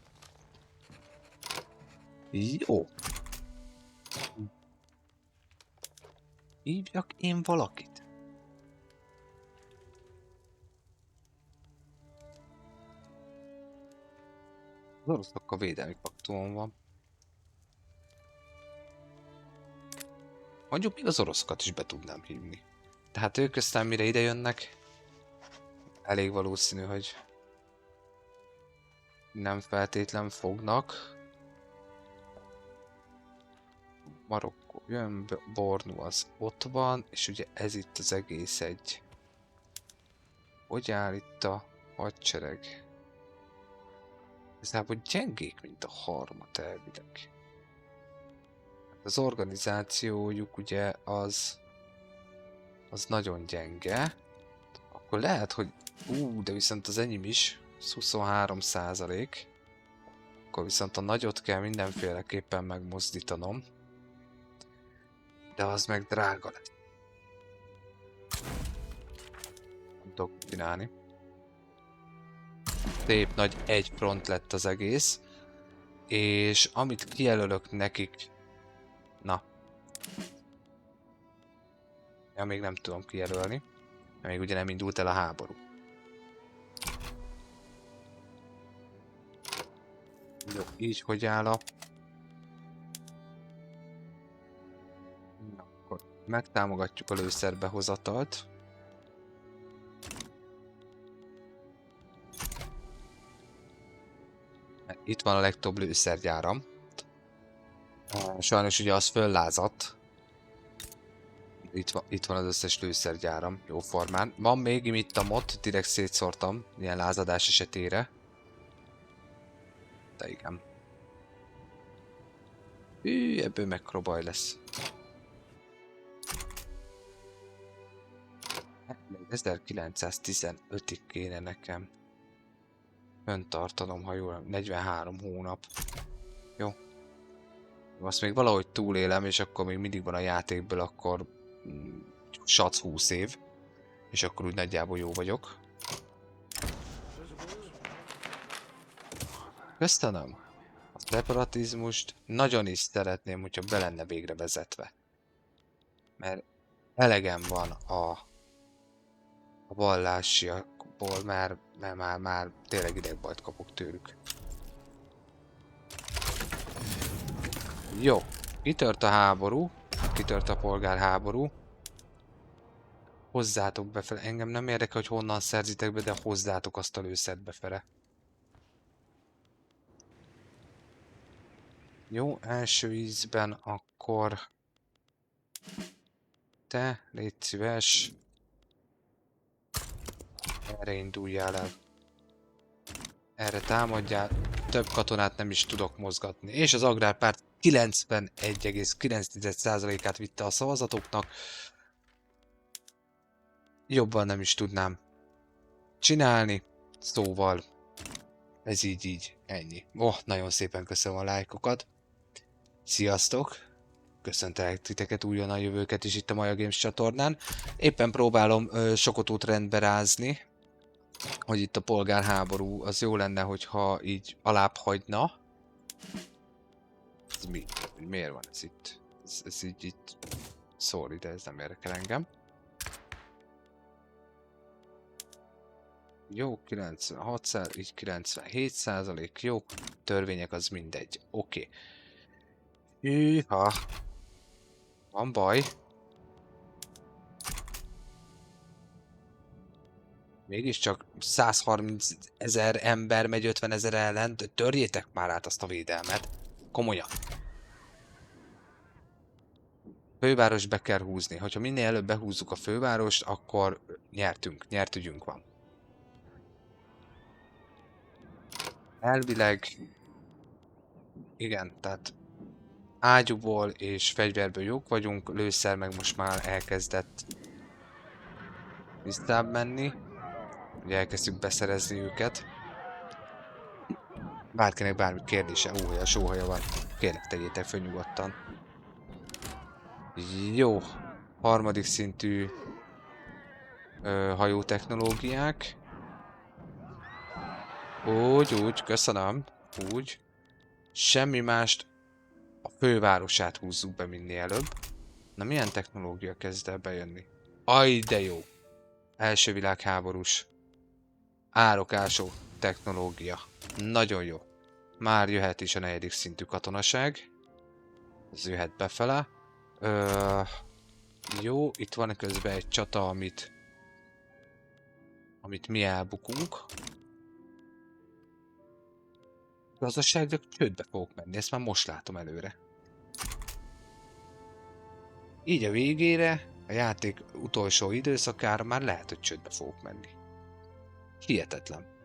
Jó. Hívjak én valakit? Az oroszokkal védelmi paktumon van. Mondjuk még az oroszokat is be tudnám hívni. Tehát ők aztán mire ide jönnek, elég valószínű, hogy nem feltétlen fognak. Marokkó jön, Bornu az ott van, és ugye ez itt az egész egy... Hogy áll itt a hadsereg? Igazából gyengék, mint a harmat elvileg. Az organizációjuk ugye az nagyon gyenge. Akkor lehet, hogy... de viszont az enyém is. 23%. Akkor viszont a nagyot kell mindenféleképpen megmozdítanom. De az meg drága lesz. Nem tudok csinálni. Szép nagy egy front lett az egész. És amit kijelölök nekik... Na. Ja, még nem tudom kijelölni. Mert még ugye nem indult el a háború. Jó, így hogy áll a... Na, akkor megtámogatjuk a lőszerbehozatalt. Itt van a legtöbb lőszergyáram. Sajnos ugye az föllázadt. Itt van az összes lőszergyáram, jó formán. Van még itt a mod, direkt szétszórtam, ilyen lázadás esetére. De igen. Ebből mekkora baj lesz. 1915-ig kéne nekem fenntartanom, ha jól 43 hónap. Jó. Azt még valahogy túlélem, és akkor még mindig van a játékból, akkor sac 20 év. És akkor úgy nagyjából jó vagyok. Köszönöm. A szeparatizmust nagyon is szeretném, hogyha be lenne végre vezetve. Mert elegem van a vallásiakból, már tényleg idegbajt kapok tőlük. Jó, kitört a háború, kitört a polgárháború. Hozzátok befele, engem nem érdekel, hogy honnan szerzitek be, de hozzátok azt a lőszert befele. Jó, első ízben akkor... Te, légy szíves. Erre induljál el. Erre támadjál. Több katonát nem is tudok mozgatni. És az agrárpárt 91,9%-át vitte a szavazatoknak. Jobban nem is tudnám csinálni. Szóval ez így, ennyi. Nagyon szépen köszönöm a lájkokat. Sziasztok! Köszöntelek titeket újonnan jövőket is itt a Maja Games csatornán. Éppen próbálom Sokotót rendbe rázni, hogy itt a polgárháború, az jó lenne, hogyha így alább hagyna. Ez mi? Miért van ez itt? Ez így itt... Sorry, de ez nem érdekel engem. Jó, 96%, így 97%, jó. Törvények az mindegy. Oké. Hűha. Van baj. Mégiscsak 130 000 ember megy 50 000 ellen. Törjétek már át azt a védelmet. Komolyan. Főváros be kell húzni. Hogyha minél előbb behúzzuk a fővárost, akkor nyertünk. Nyert ügyünk van. Elvileg... Igen, tehát ágyúból és fegyverből jók vagyunk, lőszer meg most már elkezdett visszább menni. Ugye elkezdtük beszerezni őket. Bárkinek bármi kérdése, óhaja, sóhaja van, kérlek tegyétek föl nyugodtan. Jó, harmadik szintű hajó technológiák. Úgy, köszönöm. Úgy. Semmi mást, a fővárosát húzzuk be minél előbb. Na milyen technológia kezd el bejönni? Aj, de jó! Első világháborús. Árokásó technológia. Nagyon jó. Már jöhet is a negyedik szintű katonaság. Ez jöhet befele. Jó, itt van közben egy csata, amit mi elbukunk. Gazdaságilag csődbe fogok menni, ezt már most látom előre. Így a végére, a játék utolsó időszakára már lehet, hogy csődbe fogok menni. Hihetetlen.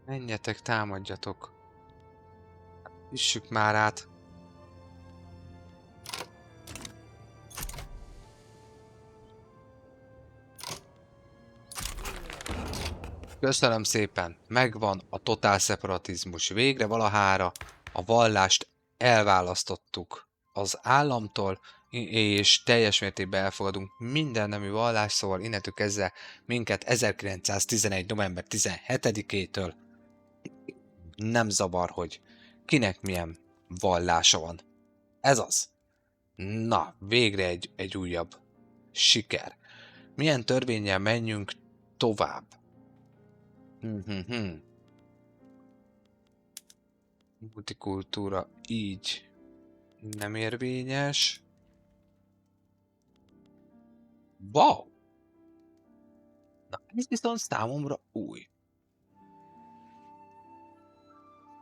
Menjetek, támadjatok. Üssük már át. Köszönöm szépen, megvan a totál szeparatizmus. Végre valahára a vallást elválasztottuk az államtól, és teljes mértékben elfogadunk minden nemű vallást, szóval innentől kezdve minket 1911. november 17-től nem zavar, hogy kinek milyen vallása van. Ez az. Na, végre egy újabb siker. Milyen törvénnyel menjünk tovább? Multikultúra így nem érvényes. Wow! Na, ez viszont számomra új.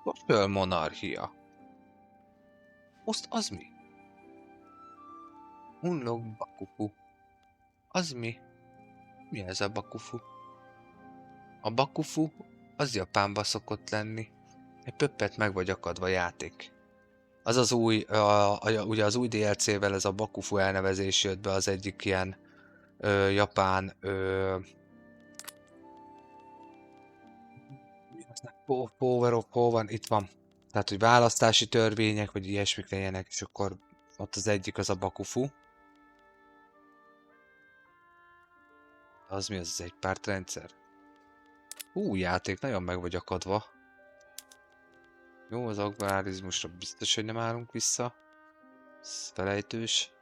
A fölmonarchia. Most az mi? Unlok Bakufu. Az mi? Mi ez a Bakufu? A Bakufu az Japánba szokott lenni. Egy pöppet meg vagy akadva játék. Az az új, ugye az új DLC-vel ez a Bakufu elnevezés jött be, az egyik ilyen japán Power of van, itt van. Tehát, hogy választási törvények, vagy ilyesmik legyenek, és akkor ott az egyik az a Bakufu. Az mi az egy pártrendszer? Játék, nagyon meg vagy akadva. Jó, az agrárizmusra biztos, hogy nem állunk vissza. Ez felejtős.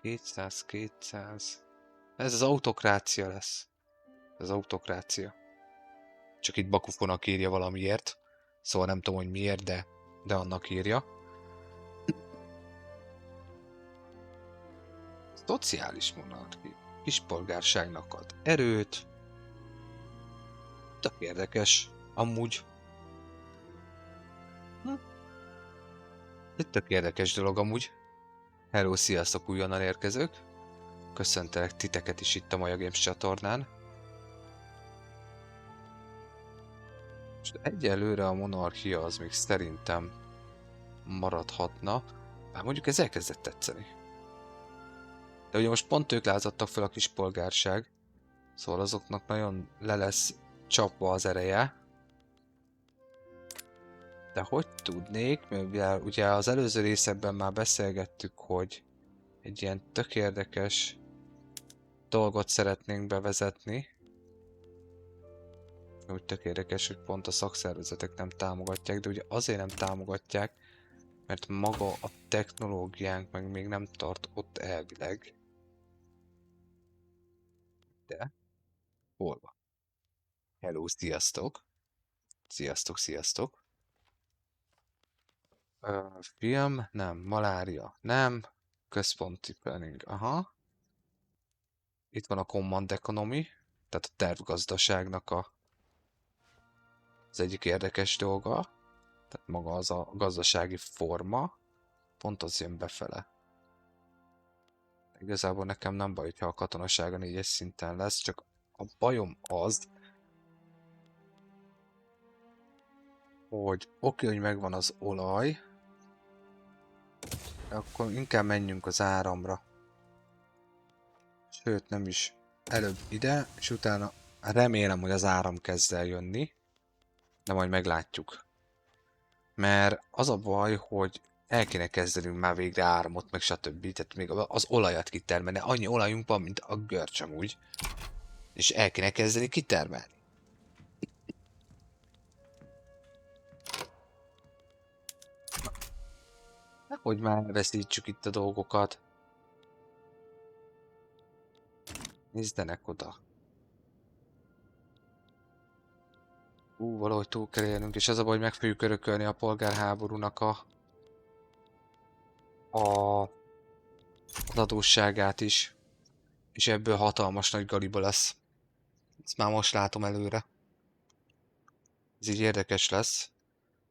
200. Ez az autokrácia lesz. Ez az autokrácia. Csak itt Bakufonak írja valamiért. Szóval nem tudom, hogy miért, de annak írja. Szociális monarchia. Kispolgárságnak ad erőt. Tök érdekes. Amúgy. Egy tök érdekes dolog amúgy. Hello, sziasztok újonnan érkezők. Köszöntelek titeket is itt a Maja Games csatornán. És egyelőre a monarchia az még szerintem maradhatna. Bár mondjuk ez elkezdett tetszeni. De ugye most pont ők lázadtak fel a kispolgárság. Szóval azoknak nagyon le lesz csapva az ereje. De hogy tudnék, mivel ugye az előző részekben már beszélgettük, hogy egy ilyen tök érdekes dolgot szeretnénk bevezetni. Úgy tök érdekes, hogy pont a szakszervezetek nem támogatják, de ugye azért nem támogatják, mert maga a technológiánk meg még nem tart ott elvileg. De hol van? Hello, sziasztok! Sziasztok, sziasztok! Film? Nem. Malária? Nem. Központi planning? Aha. Itt van a Command Economy, tehát a tervgazdaságnak az egyik érdekes dolga. Tehát maga az a gazdasági forma, pont az jön befele. Igazából nekem nem baj, ha a katonaság a 4-es szinten lesz, csak a bajom az, hogy oké, hogy megvan az olaj, akkor inkább menjünk az áramra. Sőt, nem is. Előbb ide, és utána remélem, hogy az áram kezd el jönni, de majd meglátjuk. Mert az a baj, hogy el kéne kezdenünk már végre áramot, meg stb. Tehát még az olajat kitermelni. Annyi olajunk van, mint a görcs amúgy. És el kéne kezdeni kitermelni. Nehogy már elveszítsük itt a dolgokat. Nézdenek oda. Valahogy túl kell élnünk, és az a baj, hogy meg fogjuk örökölni a polgárháborúnak az adósságát is. És ebből hatalmas nagy galiba lesz. Ezt már most látom előre. Ez így érdekes lesz.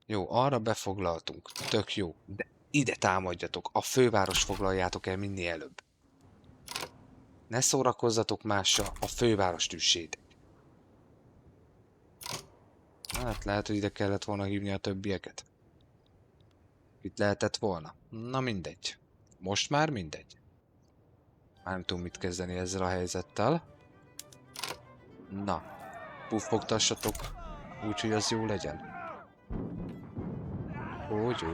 Jó, arra befoglaltunk. Tök jó. De ide támadjatok. A főváros foglaljátok el minél előbb. Ne szórakozzatok mással, a fővárost üssétek. Hát lehet, hogy ide kellett volna hívni a többieket. Itt lehetett volna. Na mindegy. Most már mindegy. Már nem tudom mit kezdeni ezzel a helyzettel. Na. Puffogtassatok. Úgy, hogy az jó legyen. Úgy.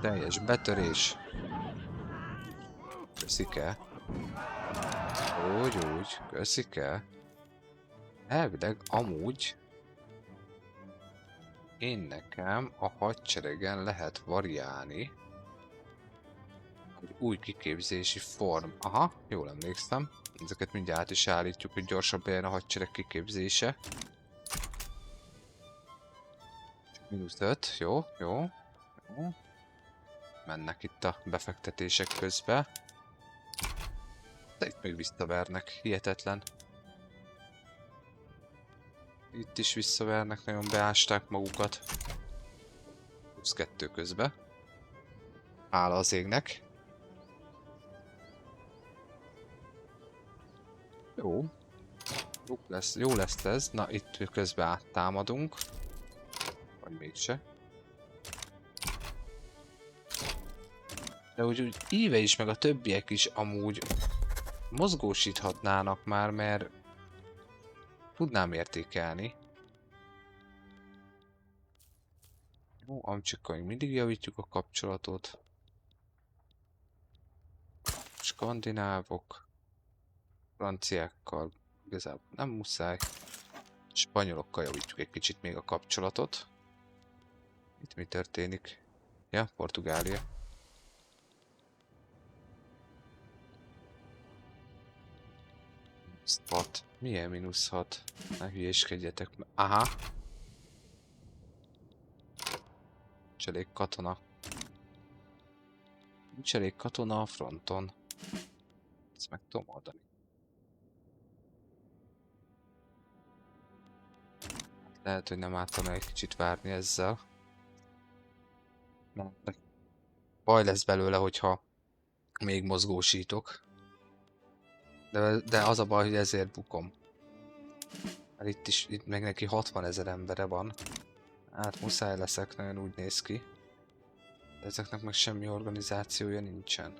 Teljes betörés. Köszike. Úgy. Köszike. Elvileg amúgy én nekem a hadseregen lehet variálni egy új kiképzési form. Aha, jól emlékszem. Ezeket mindjárt át is állítjuk, hogy gyorsabb legyen a hadsereg kiképzése. -5, jó. Mennek itt a befektetések közben. De itt még visszavernek, hihetetlen. Itt is visszavernek, nagyon beásták magukat. +2 közben. Hála az égnek. Jó lesz ez. Na, itt közben áttámadunk. Vagy mégse. De úgy Íve is, meg a többiek is amúgy mozgósíthatnának már, mert tudnám értékelni. Jó, amcsikkal mindig javítjuk a kapcsolatot. Skandinávok. Franciákkal igazából nem muszáj. Spanyolokkal javítjuk egy kicsit még a kapcsolatot. Itt mi történik? Ja, Portugália. -6. Milyen -6? Ne hülyéskedjetek. Aha. Nincs elég katona. Nincs elég katona a fronton. Ezt meg tudom oldani. Lehet, hogy nem ártana egy kicsit várni ezzel. Mert baj lesz belőle, hogyha még mozgósítok. De az a baj, hogy ezért bukom. Mert itt meg neki 60 000 embere van. Hát muszáj leszek, nagyon úgy néz ki. De ezeknek meg semmi organizációja nincsen.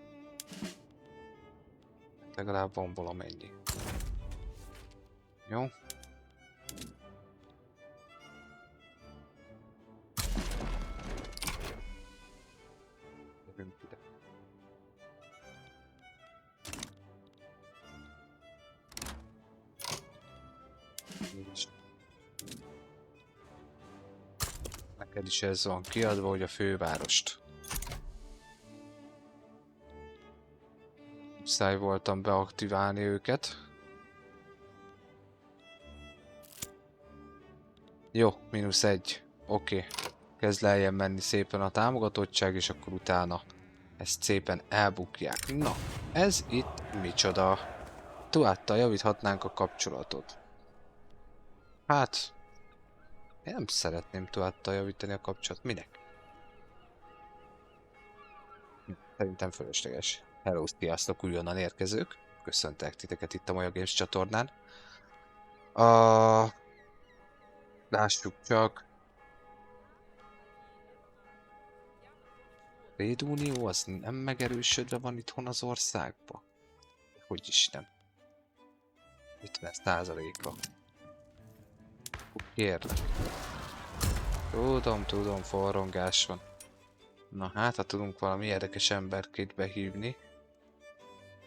Legalább van valamennyi. Jó? Jövünk ide. Neked is ez van kiadva, hogy a fővárost. Muszáj voltam beaktiválni őket. Jó, -1. Oké. Kezd lejjebb menni szépen a támogatottság, és akkor utána ezt szépen elbukják. Na, ez itt micsoda? Tuáttal javíthatnánk a kapcsolatot. Hát, én nem szeretném tuáttal javítani a kapcsolatot. Minek? Szerintem fölösleges. Hello, sziasztok, újonnan érkezők. Köszöntek titeket itt a Maja Games csatornán. Lássuk csak. Védunió az nem megerősödve van itthon az országban? Hogy is nem? 50%-a. Kérlek. Tudom, forrongás van. Na hát, ha tudunk valami érdekes emberkét behívni.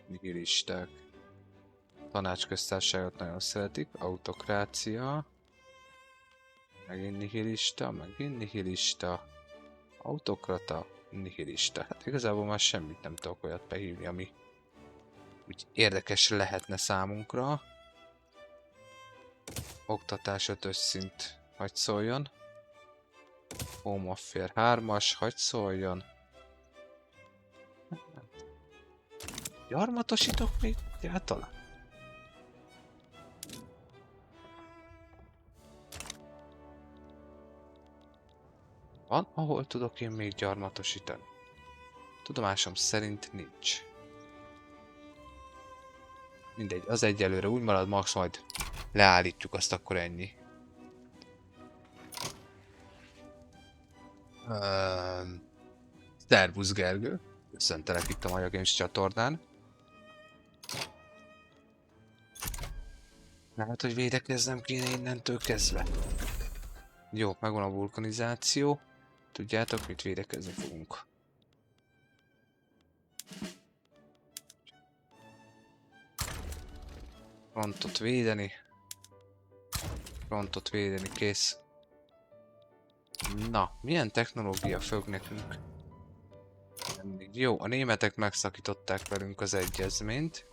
Nihilisták. Tanácsköztársaságot nagyon szeretik. Autokrácia. Megint nihilista. Autokrata. Nihilista. Hát igazából már semmit nem tudok olyat behívni, ami úgy érdekes lehetne számunkra. Oktatás 5-ös szint. Hagy szóljon. Home Affair 3-as. Hagy szóljon. Gyarmatosítok még egyáltalán? Van, ahol tudok én még gyarmatosítani? Tudomásom szerint nincs. Mindegy, az egyelőre úgy marad, max majd leállítjuk, azt akkor ennyi. Szervusz Gergő, köszöntelek itt a Maja Games csatornán. Lehet, hogy védekeznem kéne innentől kezdve. Jó, megvan a vulkanizáció. Tudjátok, mit védekezni fogunk. Frontot védeni. Frontot védeni, kész. Na, milyen technológia fog nekünk? Jó, a németek megszakították velünk az egyezményt,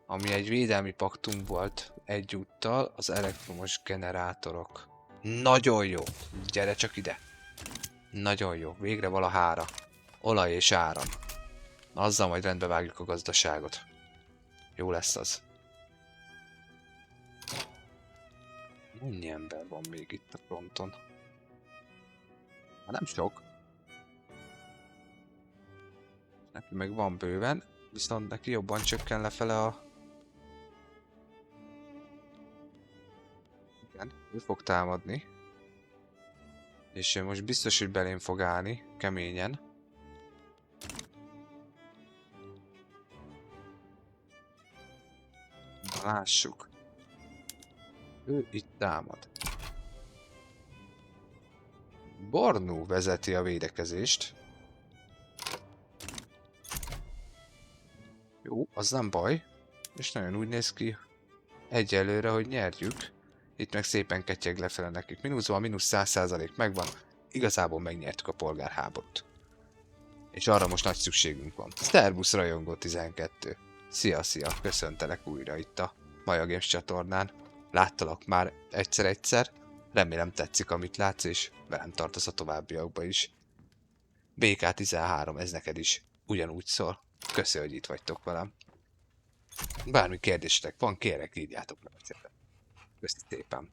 ami egy védelmi paktum volt egyúttal, az elektromos generátorok. Nagyon jó! Gyere csak ide! Nagyon jó, végre valahára. Olaj és áram. Azzal majd rendbe vágjuk a gazdaságot. Jó lesz az. Mennyi ember van még itt a fronton? Hát nem sok. Neki meg van bőven, viszont neki jobban csökken lefele a... Igen, ő fog támadni. És ő most biztos, hogy belém fog állni, keményen. Na, lássuk. Ő itt támad. Bornú vezeti a védekezést. Jó, az nem baj. És nagyon úgy néz ki egyelőre, hogy nyerjük. Itt meg szépen ketyeg lefele nekik. Mínuszban -100% megvan. Igazából megnyertük a polgárháborút. És arra most nagy szükségünk van. Szervusz rajongó 12. Szia, köszöntelek újra itt a Maja Games csatornán. Láttalak már egyszer. Remélem tetszik, amit látsz, és velem tartasz a továbbiakban is. BK13, ez neked is ugyanúgy szól. Köszi, hogy itt vagytok velem. Bármi kérdésetek van, kérek, írjátok meg a. Köszi szépen.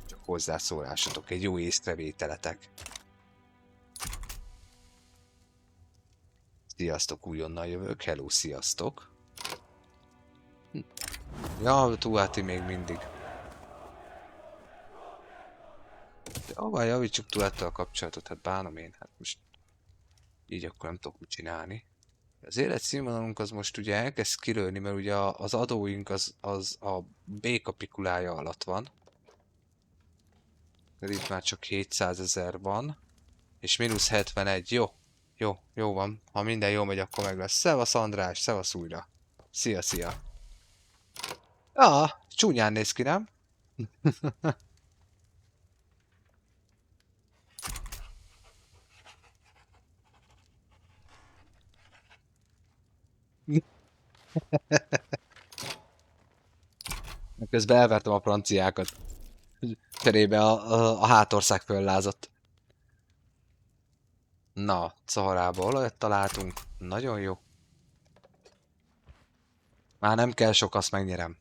Csak hozzászólásotok, egy jó észrevételetek. Sziasztok, újonnan jövök. Hello, sziasztok. Ja, Tuáti még mindig. De ahová javítsuk Tuáttal a kapcsolatot, hát bánom én, hát most így akkor nem tudok mit csinálni. Az életszínvonalunk az most ugye elkezd kilőni, mert ugye az adóink az a B kapikulája alatt van. De itt már csak 700 000 van. És -71, jó van. Ha minden jól megy, akkor meg lesz. Szevasz András, szevasz újra. Szia. Ja, csúnyán néz ki, nem? Közben elvertem a franciákat. Cserébe a hátország föllázott. Na, Szaharába olajat találtunk. Nagyon jó. Már nem kell sok, azt megnyerem.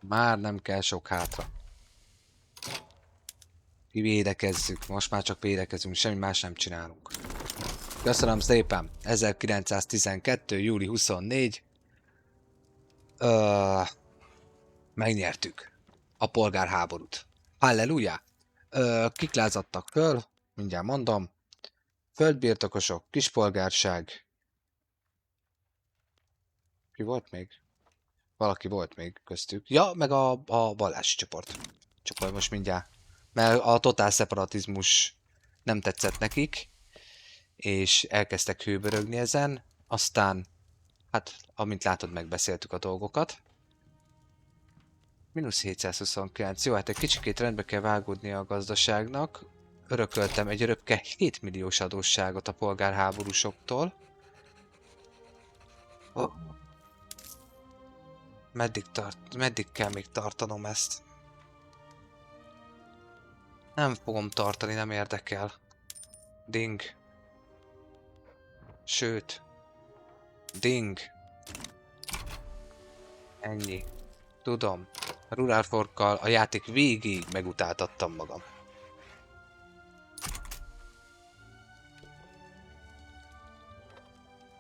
Már nem kell sok hátra. Kivédekezzük. Most már csak védekezünk, semmi más nem csinálunk. Köszönöm szépen. 1912. júli 24. Megnyertük a polgárháborút. Halleluja! Kik lázadtak föl? Mindjárt mondom. Földbirtokosok, kispolgárság. Ki volt még? Valaki volt még köztük. Ja, meg a vallási csoport. Csak majd most mindjárt. Mert a totál szeparatizmus nem tetszett nekik, és elkezdtek hőbörögni ezen. Aztán, hát, amint látod, megbeszéltük a dolgokat. Mínusz 729. Jó, hát egy kicsikét rendbe kell vágódni a gazdaságnak. Örököltem egy örökké 7 milliós adósságot a polgárháborúsoktól. Oh. Meddig kell még tartanom ezt? Nem fogom tartani, nem érdekel. Ding. Sőt. Ding. Ennyi. Tudom. A Rural Forkkal a játék végéig megutáltattam magam.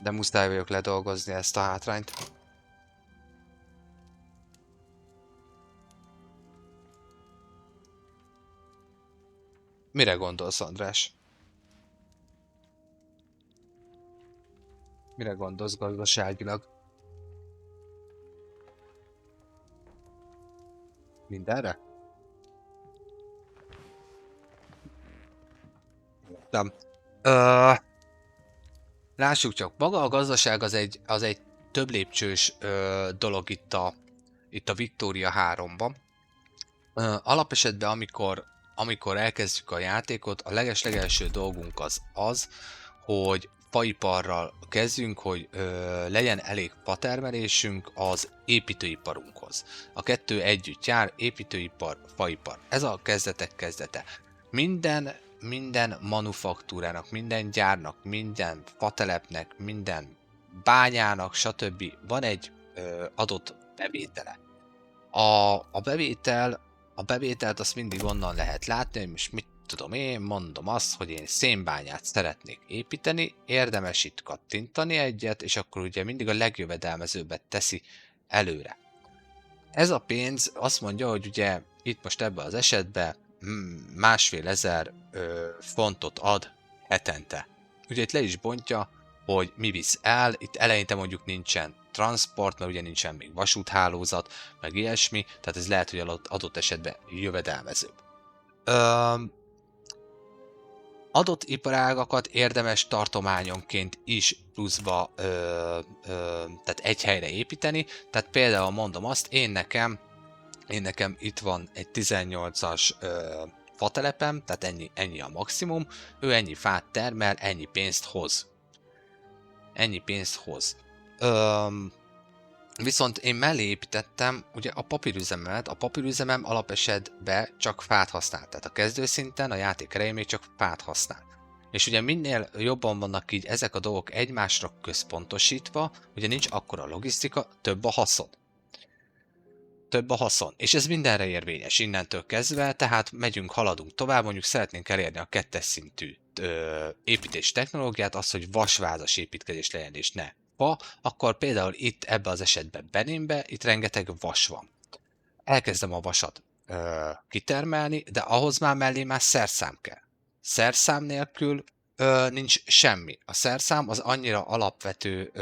De muszáj vagyok ledolgozni ezt a hátrányt. Mire gondolsz, András? Mire gondolsz gazdaságilag? Mindenre? Nem. Lássuk csak, maga a gazdaság az egy több lépcsős dolog itt a Victoria 3-ban. Alapesetben, amikor elkezdjük a játékot, a leges-legelső dolgunk az, hogy faiparral kezdjünk, hogy legyen elég fatermelésünk az építőiparunkhoz. A kettő együtt jár, építőipar, faipar. Ez a kezdetek kezdete. Minden manufaktúrának, minden gyárnak, minden fatelepnek, minden bányának, stb. Van egy adott bevétele. A bevételt azt mindig onnan lehet látni, hogy most mit tudom én, mondom azt, hogy én szénbányát szeretnék építeni, érdemes itt kattintani egyet, és akkor ugye mindig a legjövedelmezőbbet teszi előre. Ez a pénz azt mondja, hogy ugye itt most ebben az esetben 1500 fontot ad hetente. Ugye itt le is bontja, hogy mi visz el, itt eleinte mondjuk nincsen transport, mert ugye nincsen még vasúthálózat, meg ilyesmi, tehát ez lehet, hogy adott esetben jövedelmezőbb. Adott iparágakat érdemes tartományonként is pluszba tehát egy helyre építeni, tehát például mondom azt, én nekem itt van egy 18-as fatelepem, tehát ennyi a maximum, ő ennyi fát termel, ennyi pénzt hoz. Viszont én mellé építettem ugye a papírüzememet, a papírüzemem alapesetben csak fát használ, tehát a kezdőszinten a játék elején még csak fát használ. És ugye minél jobban vannak így ezek a dolgok egymásra központosítva, ugye nincs akkora logisztika, több a haszon. És ez mindenre érvényes innentől kezdve, tehát haladunk tovább, mondjuk szeretnénk elérni a 2-es szintű építés technológiát, az, hogy vasvázas építkezés legyen és ne fa, akkor például itt ebbe az esetben Beninbe, itt rengeteg vas van. Elkezdem a vasat kitermelni, de ahhoz már mellé már szerszám kell. Szerszám nélkül nincs semmi. A szerszám az annyira alapvető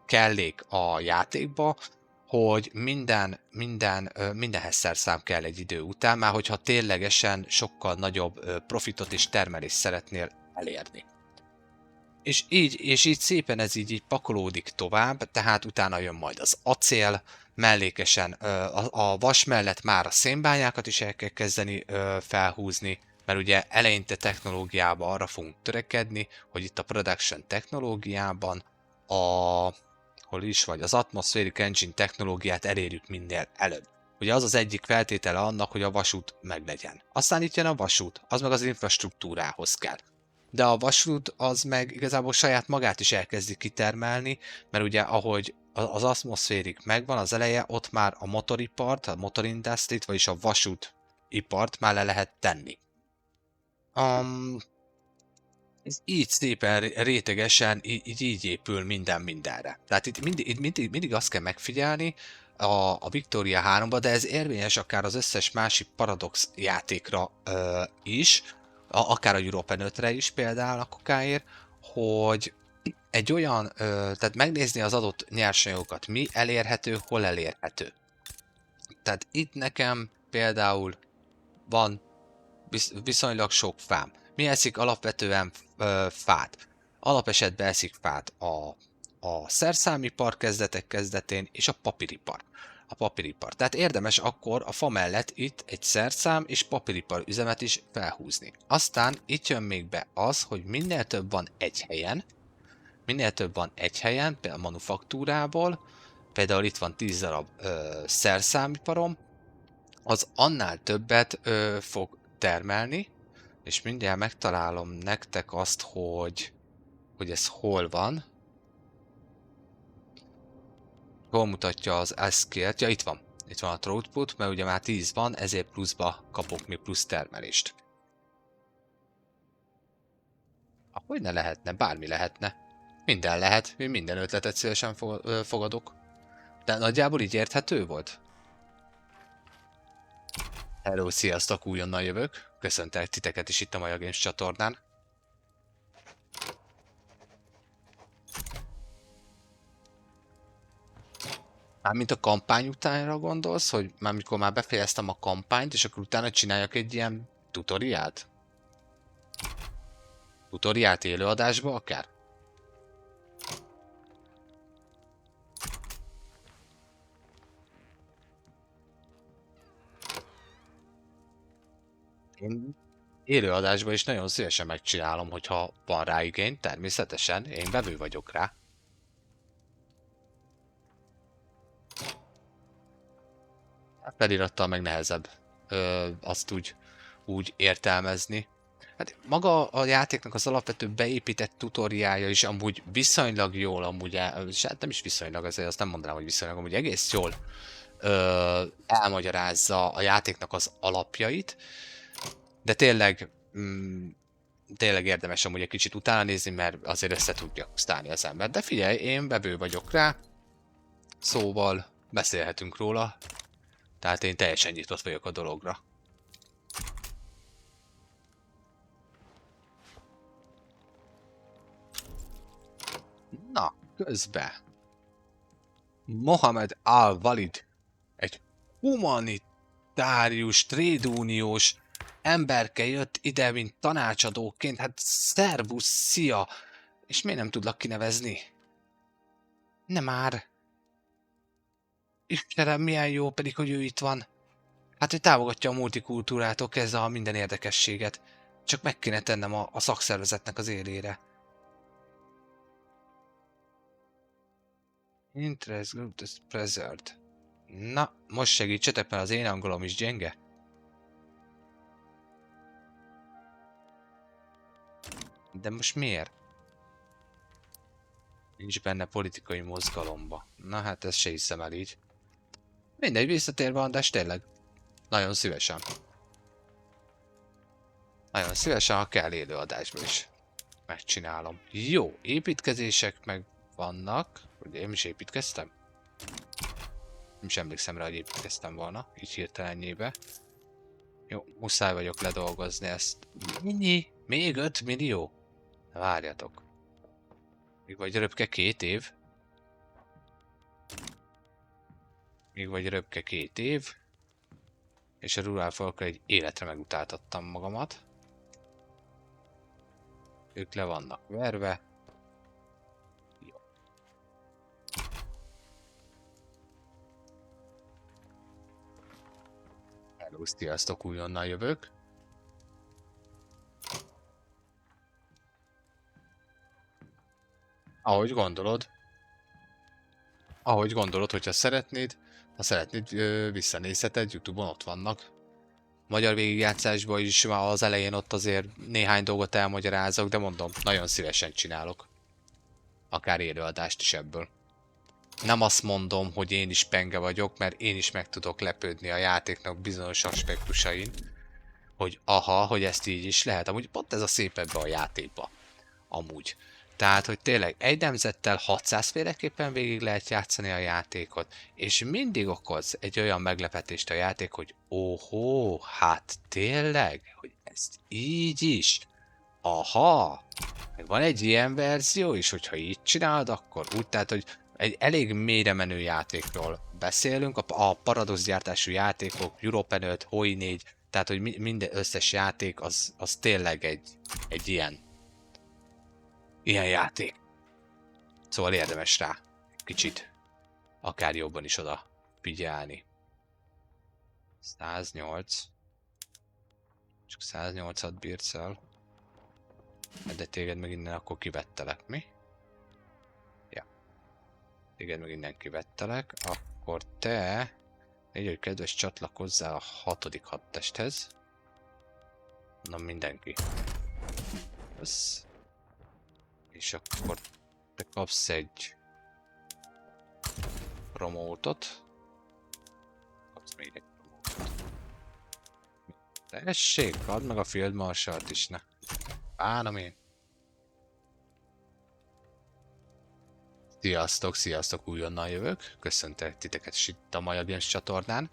kellék a játékba, hogy mindenhez szerszám kell egy idő után, már hogyha ténylegesen sokkal nagyobb profitot és termelést szeretnél elérni. És így szépen ez így pakolódik tovább, tehát utána jön majd az acél, mellékesen a vas mellett már a szénbányákat is el kell kezdeni felhúzni, Mert ugye eleinte technológiában arra fogunk törekedni, hogy itt a production technológiában hol is vagy, az Atmospheric Engine technológiát elérjük minél előbb. Ugye az az egyik feltétele annak, hogy a vasút meglegyen. Aztán itt jön a vasút, az meg az infrastruktúrához kell. De a vasút az meg igazából saját magát is elkezdi kitermelni, mert ugye ahogy az atmoszférik megvan az eleje, ott már a motoripart, a motorindustrit, vagyis a vasútipart már le lehet tenni. Ez így szépen rétegesen így épül minden mindenre. Tehát itt mindig azt kell megfigyelni a Victoria 3-ba, de ez érvényes akár az összes másik Paradox játékra is, akár a European 5-re is például a kokáért, hogy egy olyan, tehát megnézni az adott nyersanyagokat, mi elérhető, hol elérhető. Tehát itt nekem például van viszonylag sok fám. Mi eszik alapvetően fát? Alapesetben eszik fát a szerszámipar kezdetén és a papíripar. A papíripar. Tehát érdemes akkor a fa mellett itt egy szerszám és papíripar üzemet is felhúzni. Aztán itt jön még be az, hogy minél több van egy helyen, például manufaktúrából, például itt van 10 darab szerszámiparom, az annál többet fog termelni, és mindjárt megtalálom nektek azt, hogy ez hol van. Hol mutatja az skill-t? Ja, itt van. Itt van a throughput, mert ugye már 10 van, ezért pluszba kapok még plusz termelést. Ahogy ne lehetne, bármi lehetne. Minden lehet, én minden ötletet szívesen fogadok. De nagyjából így érthető volt? Hello, sziasztok, újonnan jövök. Köszöntelek titeket is itt a Maja Games csatornán. Mármint a kampány utánra gondolsz, hogy már mikor már befejeztem a kampányt, és akkor utána csináljak egy ilyen tutoriált? Tutoriált élőadásba akár? Én élőadásban is nagyon szívesen megcsinálom, hogyha van rá igény, természetesen, én vevő vagyok rá. Felirattal meg nehezebb azt úgy értelmezni. Hát maga a játéknak az alapvető beépített tutoriálja is amúgy viszonylag jól, és hát nem is viszonylag, azért azt nem mondanám, hogy viszonylag, amúgy egész jól elmagyarázza a játéknak az alapjait, de tényleg érdemes amúgy egy kicsit utána nézni, mert azért össze tudja osztálni az ember. De figyelj, én vevő vagyok rá, szóval beszélhetünk róla, tehát én teljesen nyitott vagyok a dologra. Na, közben Mohamed Al-Walid, egy humanitárius, tréduniós emberke jött ide, mint tanácsadóként, hát szervusz, szia! És miért nem tudlak kinevezni? Nem már! Istenem, milyen jó pedig, hogy ő itt van. Hát, hogy támogatja a multikultúrától kezdve a minden érdekességet. Csak meg kéne tennem a szakszervezetnek az élére. Interest group is preserved. Na, most segítsetek, mert az én angolom is gyenge. De most miért? Nincs benne politikai mozgalomba. Na hát ezt se hiszem el így. Mindegy, visszatérve András, tényleg. Nagyon szívesen. Nagyon szívesen, ha kell élőadásban is. Megcsinálom. Jó, építkezések meg vannak. Ugye én is építkeztem? Nem is emlékszem rá, hogy építkeztem volna. Így hirtelenjébe. Jó, muszáj vagyok ledolgozni ezt. Mennyi? Még 5 millió? Na, várjatok. Még vagy röpke 2 év? Még vagy röpke 2 év? És a Rural Folkkal egy életre megutáltattam magamat. Ők le vannak verve. Jó. Hello, sziasztok, újonnan jövök. Ahogy gondolod. Ahogy gondolod, hogyha szeretnéd, ha szeretnéd, visszanézheted, YouTube-on ott vannak. Magyar végigjátszásban is már az elején ott azért néhány dolgot elmagyarázok, de mondom, nagyon szívesen csinálok. Akár élőadást is ebből. Nem azt mondom, hogy én is penge vagyok, mert én is meg tudok lepődni a játéknak bizonyos aspektusain. Hogy aha, hogy ezt így is lehet. Amúgy pont ez a szép ebbe a játékba. Amúgy. Tehát, hogy tényleg egy nemzettel 600 féleképpen végig lehet játszani a játékot, és mindig okoz egy olyan meglepetést a játék, hogy óhó, hát tényleg, hogy ezt így is. Aha, meg van egy ilyen verzió is, hogyha így csinálod, akkor úgy, tehát, hogy egy elég mélyre menő játékról beszélünk, a Paradox gyártású játékok, Europen 5, Hoi 4, tehát, hogy minden összes játék az tényleg egy ilyen játék. Szóval érdemes rá kicsit akár jobban is oda figyelni. 108. Csak 108-at bírsz el. De téged meg innen akkor kivettelek, mi? Ja. Téged meg innen kivettelek. Akkor te... Így, hogy kedves, csatlakozzál a 6. hadtesthez. Na mindenki. Ez. És akkor te kapsz egy promótot. Kapsz még egy promótot. Tessék, add meg a Field Marshalt is, ne. Bánom én. Sziasztok, sziasztok, újonnan jövök. Köszöntelek titeket is itt a Maja Games csatornán.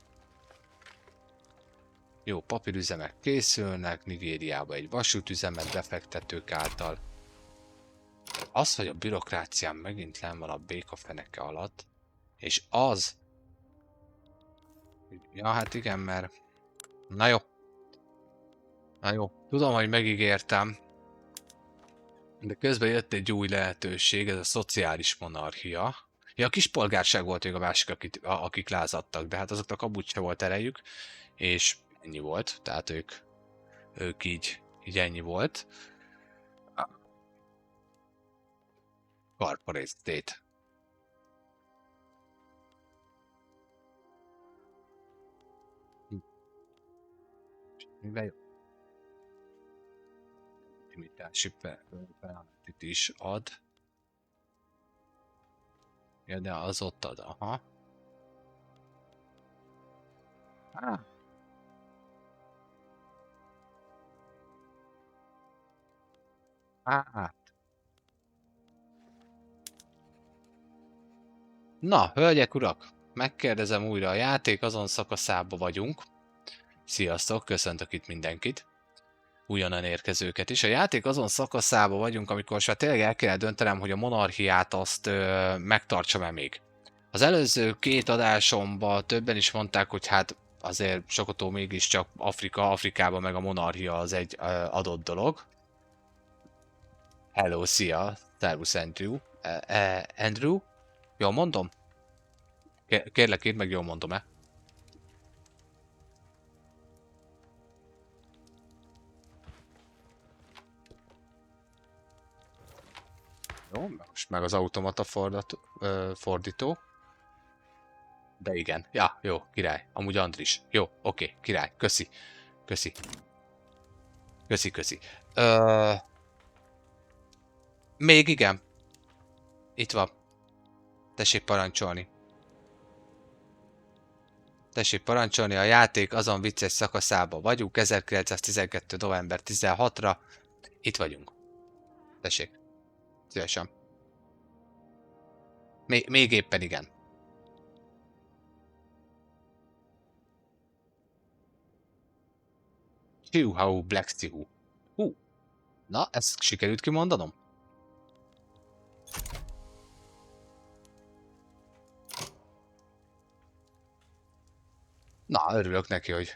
Jó, papírüzemek készülnek, Nigériába egy vasútüzemet befektetők által. Az, hogy a bürokrácián megint lenn van a béka feneke alatt, és az... Ja, hát igen, mert... Na jó. Na jó, tudom, hogy megígértem, de közben jött egy új lehetőség, ez a szociális monarchia. Ja, a kispolgárság volt még a másik, akik lázadtak, de hát azoknak amúgy se volt erejük, és ennyi volt, tehát ők így ennyi volt. Corporate State. Mivel jó? Timitási penaltit is ad. Ja, de az ott ad, aha. Hát. Na, hölgyek, urak! Megkérdezem újra, a játék azon szakaszába vagyunk. Sziasztok, köszöntök itt mindenkit. Újonnan érkezőket is. A játék azon szakaszába vagyunk, amikor most már tényleg el kell döntenem, hogy a monarchiát azt megtartsam-e még. Az előző 2 adásomban többen is mondták, hogy hát azért Sokotó mégiscsak Afrikában meg a monarchia az egy adott dolog. Hello, szia! Szervusz, Andrew. Andrew? Jól mondom? Kérlek, írd meg, jól mondom-e? Jó, most meg az automata fordító. De igen. Ja, jó, király. Amúgy Andris. Jó, oké, király. Köszi. Köszi. Köszi, köszi. Még igen. Itt van. Tessék parancsolni. Tessék parancsolni, a játék azon vicces szakaszába vagyunk, 1912. november 16-ra. Itt vagyunk. Tessék. Szívesen. Még éppen igen. Chihuahua Black Stihoo. Na, ezt sikerült kimondanom? Na, örülök neki, hogy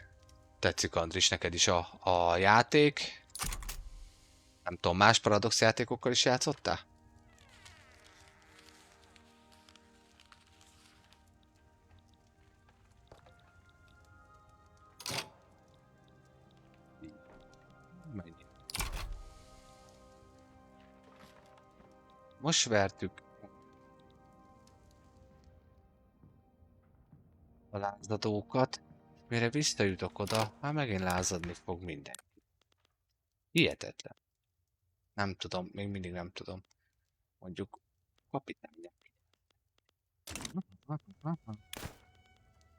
tetszik, Andris, neked is a játék. Nem tudom, más Paradox játékokkal is játszottál? Most vertük a lázadókat. Mire visszajutok oda, már megint lázadni fog minden. Hihetetlen. Nem tudom, még mindig nem tudom. Mondjuk kapitánynak.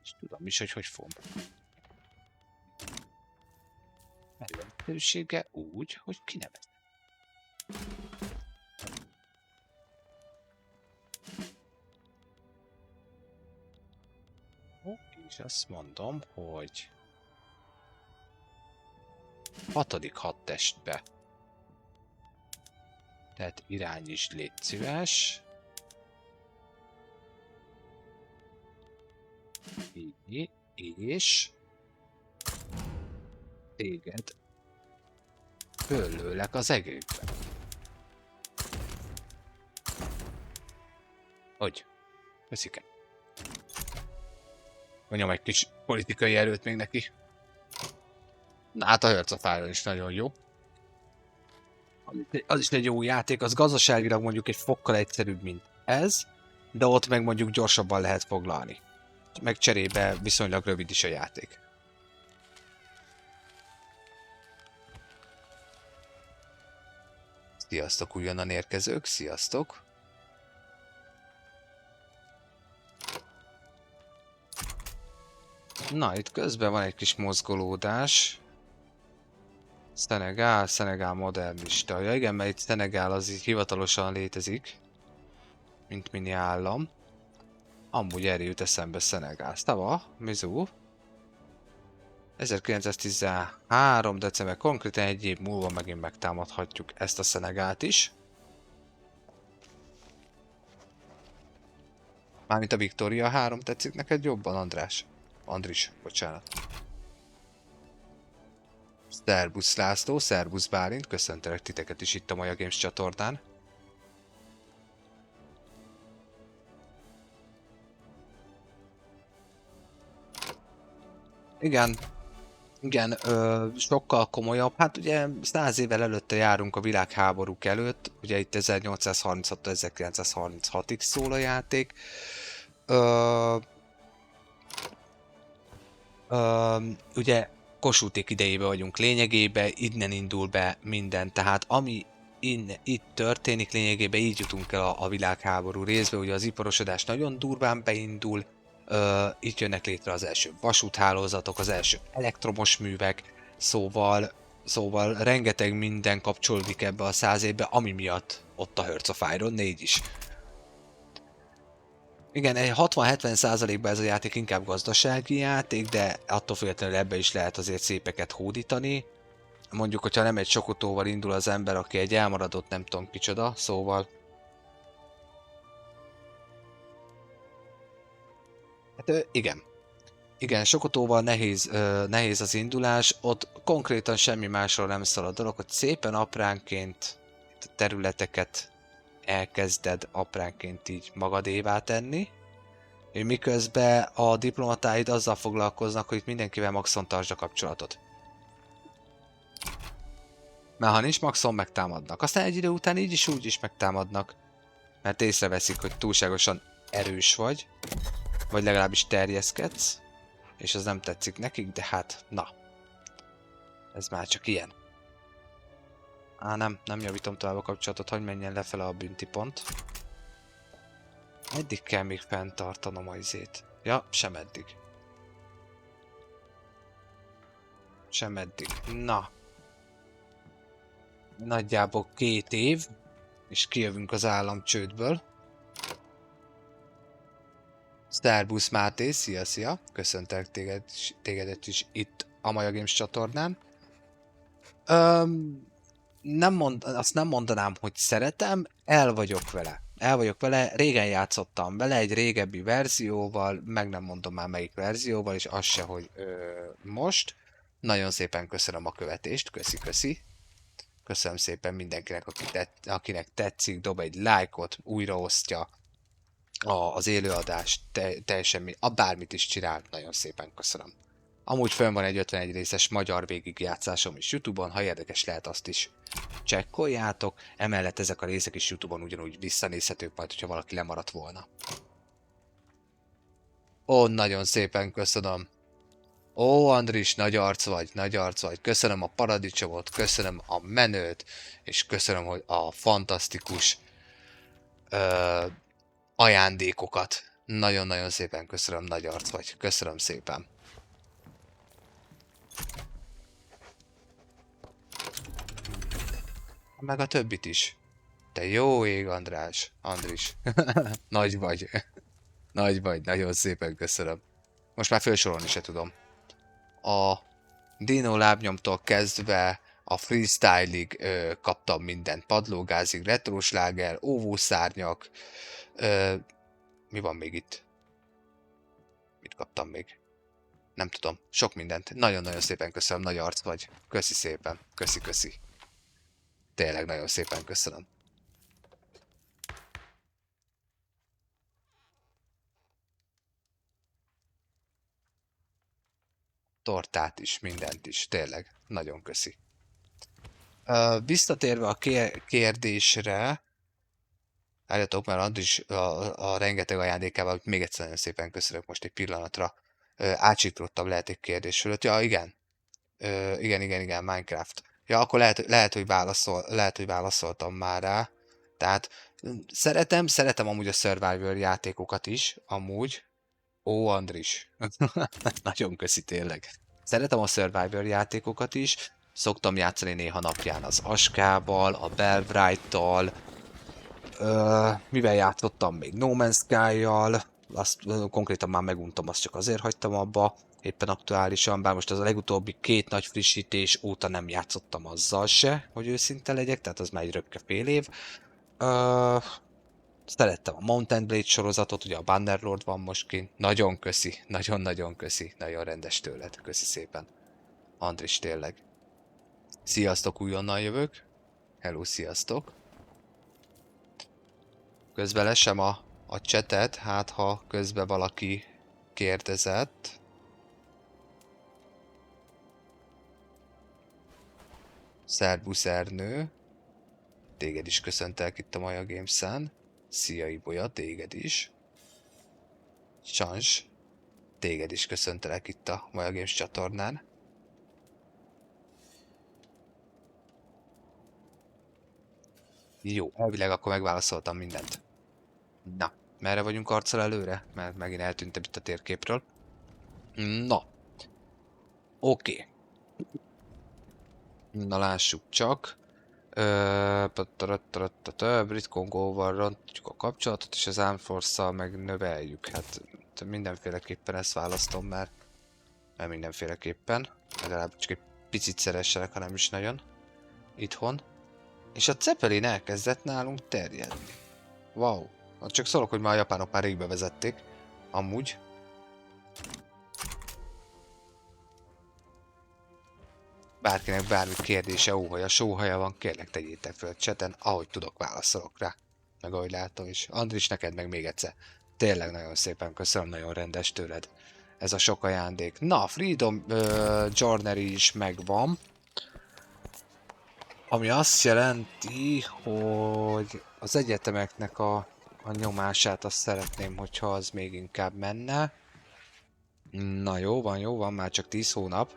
És tudom is, hogy fogom. Előszerűsége úgy, hogy kinevez. És azt mondom, hogy 6. hadtestbe. Tehát irány is légy szíves. Így, és téged föllőlek az egekbe. Hogy? Köszike. Mondjam egy kis politikai erőt még neki. Na hát a Hearts of Iron is nagyon jó. Az is egy jó játék, az gazdaságilag mondjuk egy fokkal egyszerűbb, mint ez, de ott meg mondjuk gyorsabban lehet foglalni. Meg cserébe viszonylag rövid is a játék. Sziasztok újonnan érkezők, sziasztok! Na, itt közben van egy kis mozgolódás. Szenegál modernista. Ja igen, mert itt Szenegál az így hivatalosan létezik. Mint mini állam. Amúgy erre jut eszembe Szenegál. Szava, Mizú. 1913. december, konkrétan egy év múlva megint megtámadhatjuk ezt a Szenegált is. Mármint a Victoria 3 tetszik neked jobban, András? Andris, bocsánat. Szerbusz László, szerbusz Bálint, köszöntelek titeket is itt a Maja Games csatornán. Igen, sokkal komolyabb. Hát ugye 100 évvel előtte járunk a világháborúk előtt, ugye itt 1836-1936-ig szól a játék. Ugye Kossuth idejében vagyunk lényegében, innen indul be minden, tehát ami itt történik, lényegében így jutunk el a világháború részbe, ugye az iparosodás nagyon durván beindul, itt jönnek létre az első vasúthálózatok, az első elektromos művek, szóval rengeteg minden kapcsolódik ebbe a 100 évbe, ami miatt ott a Hearts of Iron 4 is. Igen, 60-70%-ban ez a játék inkább gazdasági játék, de attól függetlenül ebbe is lehet azért szépeket hódítani. Mondjuk, hogyha nem egy sokotóval indul az ember, aki egy elmaradott nem tudom kicsoda, szóval... Hát igen. Igen, sokotóval nehéz az indulás, ott konkrétan semmi másról nem szól a dolog, hogy szépen apránként a területeket elkezded apránként így magadévá tenni, miközben a diplomatáid azzal foglalkoznak, hogy itt mindenkivel maxon tartsd a kapcsolatot. Mert ha nincs maxon, megtámadnak. Aztán egy idő után így is úgy is megtámadnak. Mert észreveszik, hogy túlságosan erős vagy legalábbis terjeszkedsz, és az nem tetszik nekik, de hát, na. Ez már csak ilyen. Nem javítom tovább a kapcsolatot, hogy menjen lefele a bünti pont. Eddig kell még fenntartanom a izét. Ja, sem eddig. Sem eddig. Na. Nagyjából 2 év, és kijövünk az államcsődből. Szerbusz Máté, szia! Köszöntelek tégedet is itt a Maja Games csatornán. Azt nem mondanám, hogy szeretem, el vagyok vele, régen játszottam vele egy régebbi verzióval, meg nem mondom már melyik verzióval, és az se, hogy most. Nagyon szépen köszönöm a követést, köszi. Köszönöm szépen mindenkinek, akinek tetszik, dob egy lájkot, újraosztja az élőadást, teljesen bármit is csinál, nagyon szépen köszönöm. Amúgy fönn van egy 51 részes magyar végigjátszásom is YouTube-on, ha érdekes lehet, azt is csekkoljátok. Emellett ezek a részek is YouTube-on ugyanúgy visszanézhetők majd, hogyha valaki lemaradt volna. Ó, nagyon szépen köszönöm. Ó, Andris, nagy arc vagy, nagy arc vagy. Köszönöm a paradicsomot, köszönöm a menőt, és köszönöm, hogy a fantasztikus ö, ajándékokat. Nagyon-nagyon szépen köszönöm, nagy arc vagy. Köszönöm szépen. Meg a többit is. Te jó ég, András. Andris. Nagy vagy. Nagy vagy, nagyon szépen köszönöm. Most már felsorolni se tudom. A Dino lábnyomtól kezdve a freestylig kaptam mindent. Padlógázig, retrosláger, óvószárnyak. Mi van még itt? Mit kaptam még? Nem tudom. Sok mindent. Nagyon-nagyon szépen köszönöm. Nagy arc vagy. Köszi szépen. Köszi, köszi. Tényleg nagyon szépen köszönöm. Tortát is, mindent is. Tényleg. Nagyon köszi. Visszatérve a kérdésre, álljatok, mert Andris a rengeteg ajándékával, még egyszer nagyon szépen köszönök most egy pillanatra. Átsiklottam lehet egy kérdés fölött. Ja, igen. Igen, Minecraft. Ja, akkor lehet, hogy válaszoltam már rá. Tehát szeretem amúgy a survival játékokat is, amúgy. Ó, Andris. Nagyon köszi tényleg. Szeretem a survival játékokat is. Szoktam játszani néha napján az Askával, a Bellbright-tal. Mivel játszottam még? No Man's Sky-jal. Azt konkrétan már meguntam, azt csak azért hagytam abba. Éppen aktuálisan, bár most az a legutóbbi 2 nagy frissítés óta nem játszottam azzal se, hogy őszinte legyek, tehát az már egy röpke fél év. Szerettem a Mountain Blade sorozatot, ugye a Bannerlord van most kint. Nagyon köszi, nagyon-nagyon köszi, nagyon rendes tőled, köszi szépen. Andris, tényleg. Sziasztok, újonnan jövök. Hello, sziasztok. Közben lesem a chatet, hát ha közben valaki kérdezett. Szerbusz Ernő. Téged is köszöntelek itt a Maja Games-en. Szia Ibolya, téged is. Sans. Téged is köszöntelek itt a Maja Games csatornán. Jó, elvileg akkor megválaszoltam mindent. Na, merre vagyunk arccal előre? Mert megint eltűntem itt a térképről. Na. Oké. Na lássuk csak. Brit Kongóval rontjuk a kapcsolatot, és az Armed meg növeljük. Hát mindenféleképpen ezt választom, mert mindenféleképpen. Legalább csak egy picit szeressenek, ha nem is nagyon. Itthon. És a Zeppelin elkezdett nálunk terjedni. Wow. Csak szólok, hogy már a japánok már rég bevezették. Amúgy. Bárkinek bármi kérdése, óhaja, sóhaja van, kérlek tegyétek föl chaten, ahogy tudok, válaszolok rá. Meg ahogy látom is. Andris, neked meg még egyszer. Tényleg nagyon szépen köszönöm, nagyon rendes tőled. Ez a sok ajándék. Na, Freedom Journey is megvan. Ami azt jelenti, hogy az egyetemeknek a nyomását azt szeretném, hogyha az még inkább menne. Na jó van, már csak 10 hónap.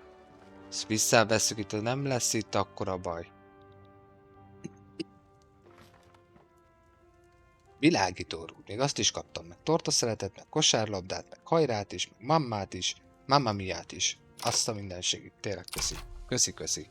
Ezt visszavesszük, itt nem lesz itt akkora baj. Világítórúd, még azt is kaptam, meg tortaszeletet, meg kosárlabdát, meg hajrát is, meg mammát is, mamma miát is. Azt a mindenségét, tényleg köszi. Köszi.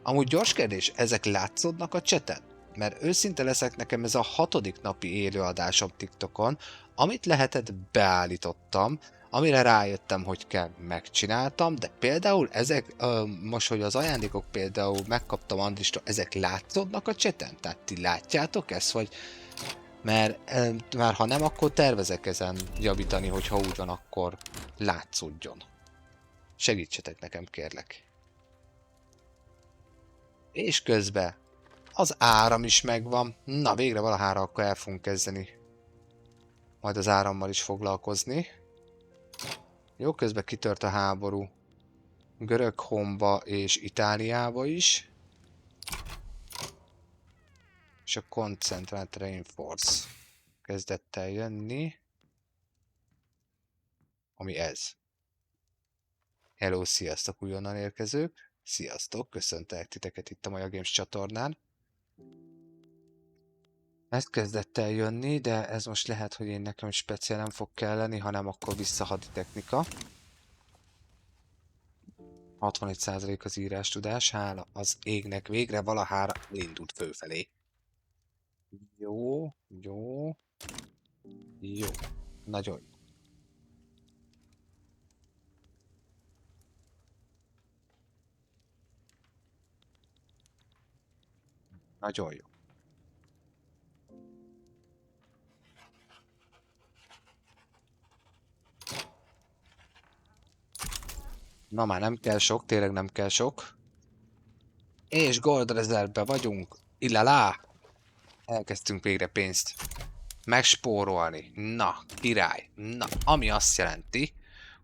Amúgy gyors kérdés, ezek látszódnak a chaten? Mert őszinte leszek, nekem ez a 6. napi élőadásom TikTokon, amit lehetett beállítottam, amire rájöttem, hogy kell, megcsináltam, de például ezek, most, hogy az ajándékok például megkaptam Andristól, ezek látszódnak a chaten? Tehát ti látjátok ezt, vagy... Mert már ha nem, akkor tervezek ezen javítani, hogyha úgy van, akkor látszódjon. Segítsetek nekem, kérlek. És közben az áram is megvan. Na, végre valahára akkor el fogunk kezdeni majd az árammal is foglalkozni. Jó, közben kitört a háború. Göröghomba és Itáliába is. És a Concentrált Reinforce kezdett el jönni. Ami ez. Hello, sziasztok újonnan érkezők. Sziasztok, köszöntelek titeket itt a Maja Games csatornán. Ez kezdett el jönni, de ez most lehet, hogy én nekem speciál nem fog kelleni, hanem akkor vissza haditechnika. 61% az írástudás, hála az égnek végre valahára indult fölfelé. Jó, jó, jó, nagyon jó. Nagyon jó. Na már nem kell sok, tényleg nem kell sok. És gold reserve-be vagyunk. Illalá! Elkezdtünk végre pénzt megspórolni. Na, király. Na, ami azt jelenti,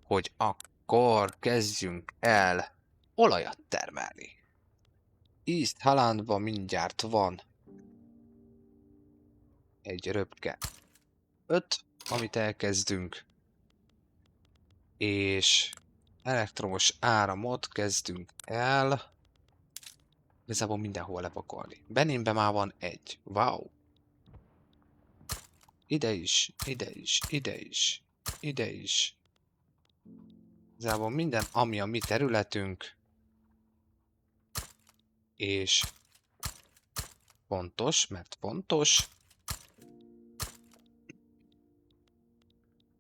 hogy akkor kezdjünk el olajat termelni. East Hollandban mindjárt van egy röpke 5, amit elkezdünk. És elektromos áramot kezdünk el igazából mindenhol lepakolni. Beninben már van egy. Wow! Ide is, ide is, ide is, ide is. Igazából minden, ami a mi területünk. És fontos, mert fontos.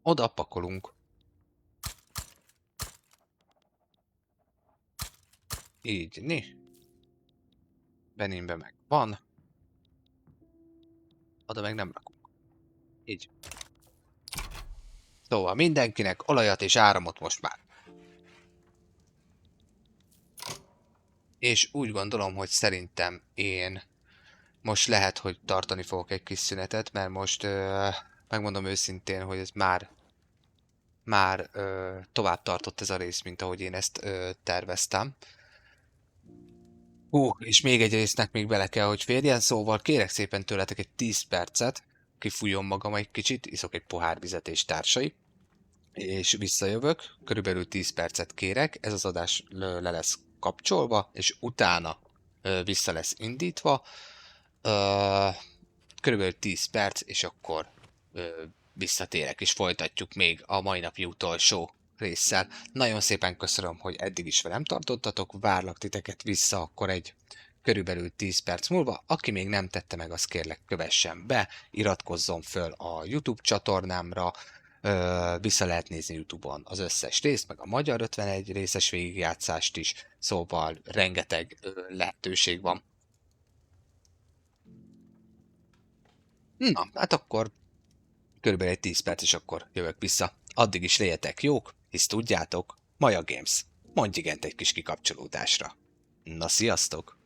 Oda pakolunk. Így, Beninbe meg van. Oda meg nem rakunk. Így. Szóval mindenkinek olajat és áramot most már. És úgy gondolom, hogy szerintem én most lehet, hogy tartani fogok egy kis szünetet, mert most megmondom őszintén, hogy ez már tovább tartott ez a rész, mint ahogy én ezt terveztem. És még egy résznek még bele kell, hogy férjen, szóval kérek szépen tőletek egy 10 percet, kifújom magam egy kicsit, iszok egy pohár vizet és társai, és visszajövök, körülbelül 10 percet kérek, ez az adás le lesz kapcsolva, és utána vissza lesz indítva, körülbelül 10 perc, és akkor visszatérek, és folytatjuk még a mai napi utolsó résszel. Nagyon szépen köszönöm, hogy eddig is velem tartottatok, várlak titeket vissza akkor egy körülbelül 10 perc múlva. Aki még nem tette meg, azt kérlek kövessen be, iratkozzon föl a YouTube csatornámra, vissza lehet nézni YouTube-on az összes részt, meg a magyar 51 részes végigjátszást is, szóval rengeteg lehetőség van. Na, hát akkor körülbelül egy 10 perc, és akkor jövök vissza. Addig is legyetek jók, hisz tudjátok, Maja Games. Mondj igent egy kis kikapcsolódásra. Na, sziasztok!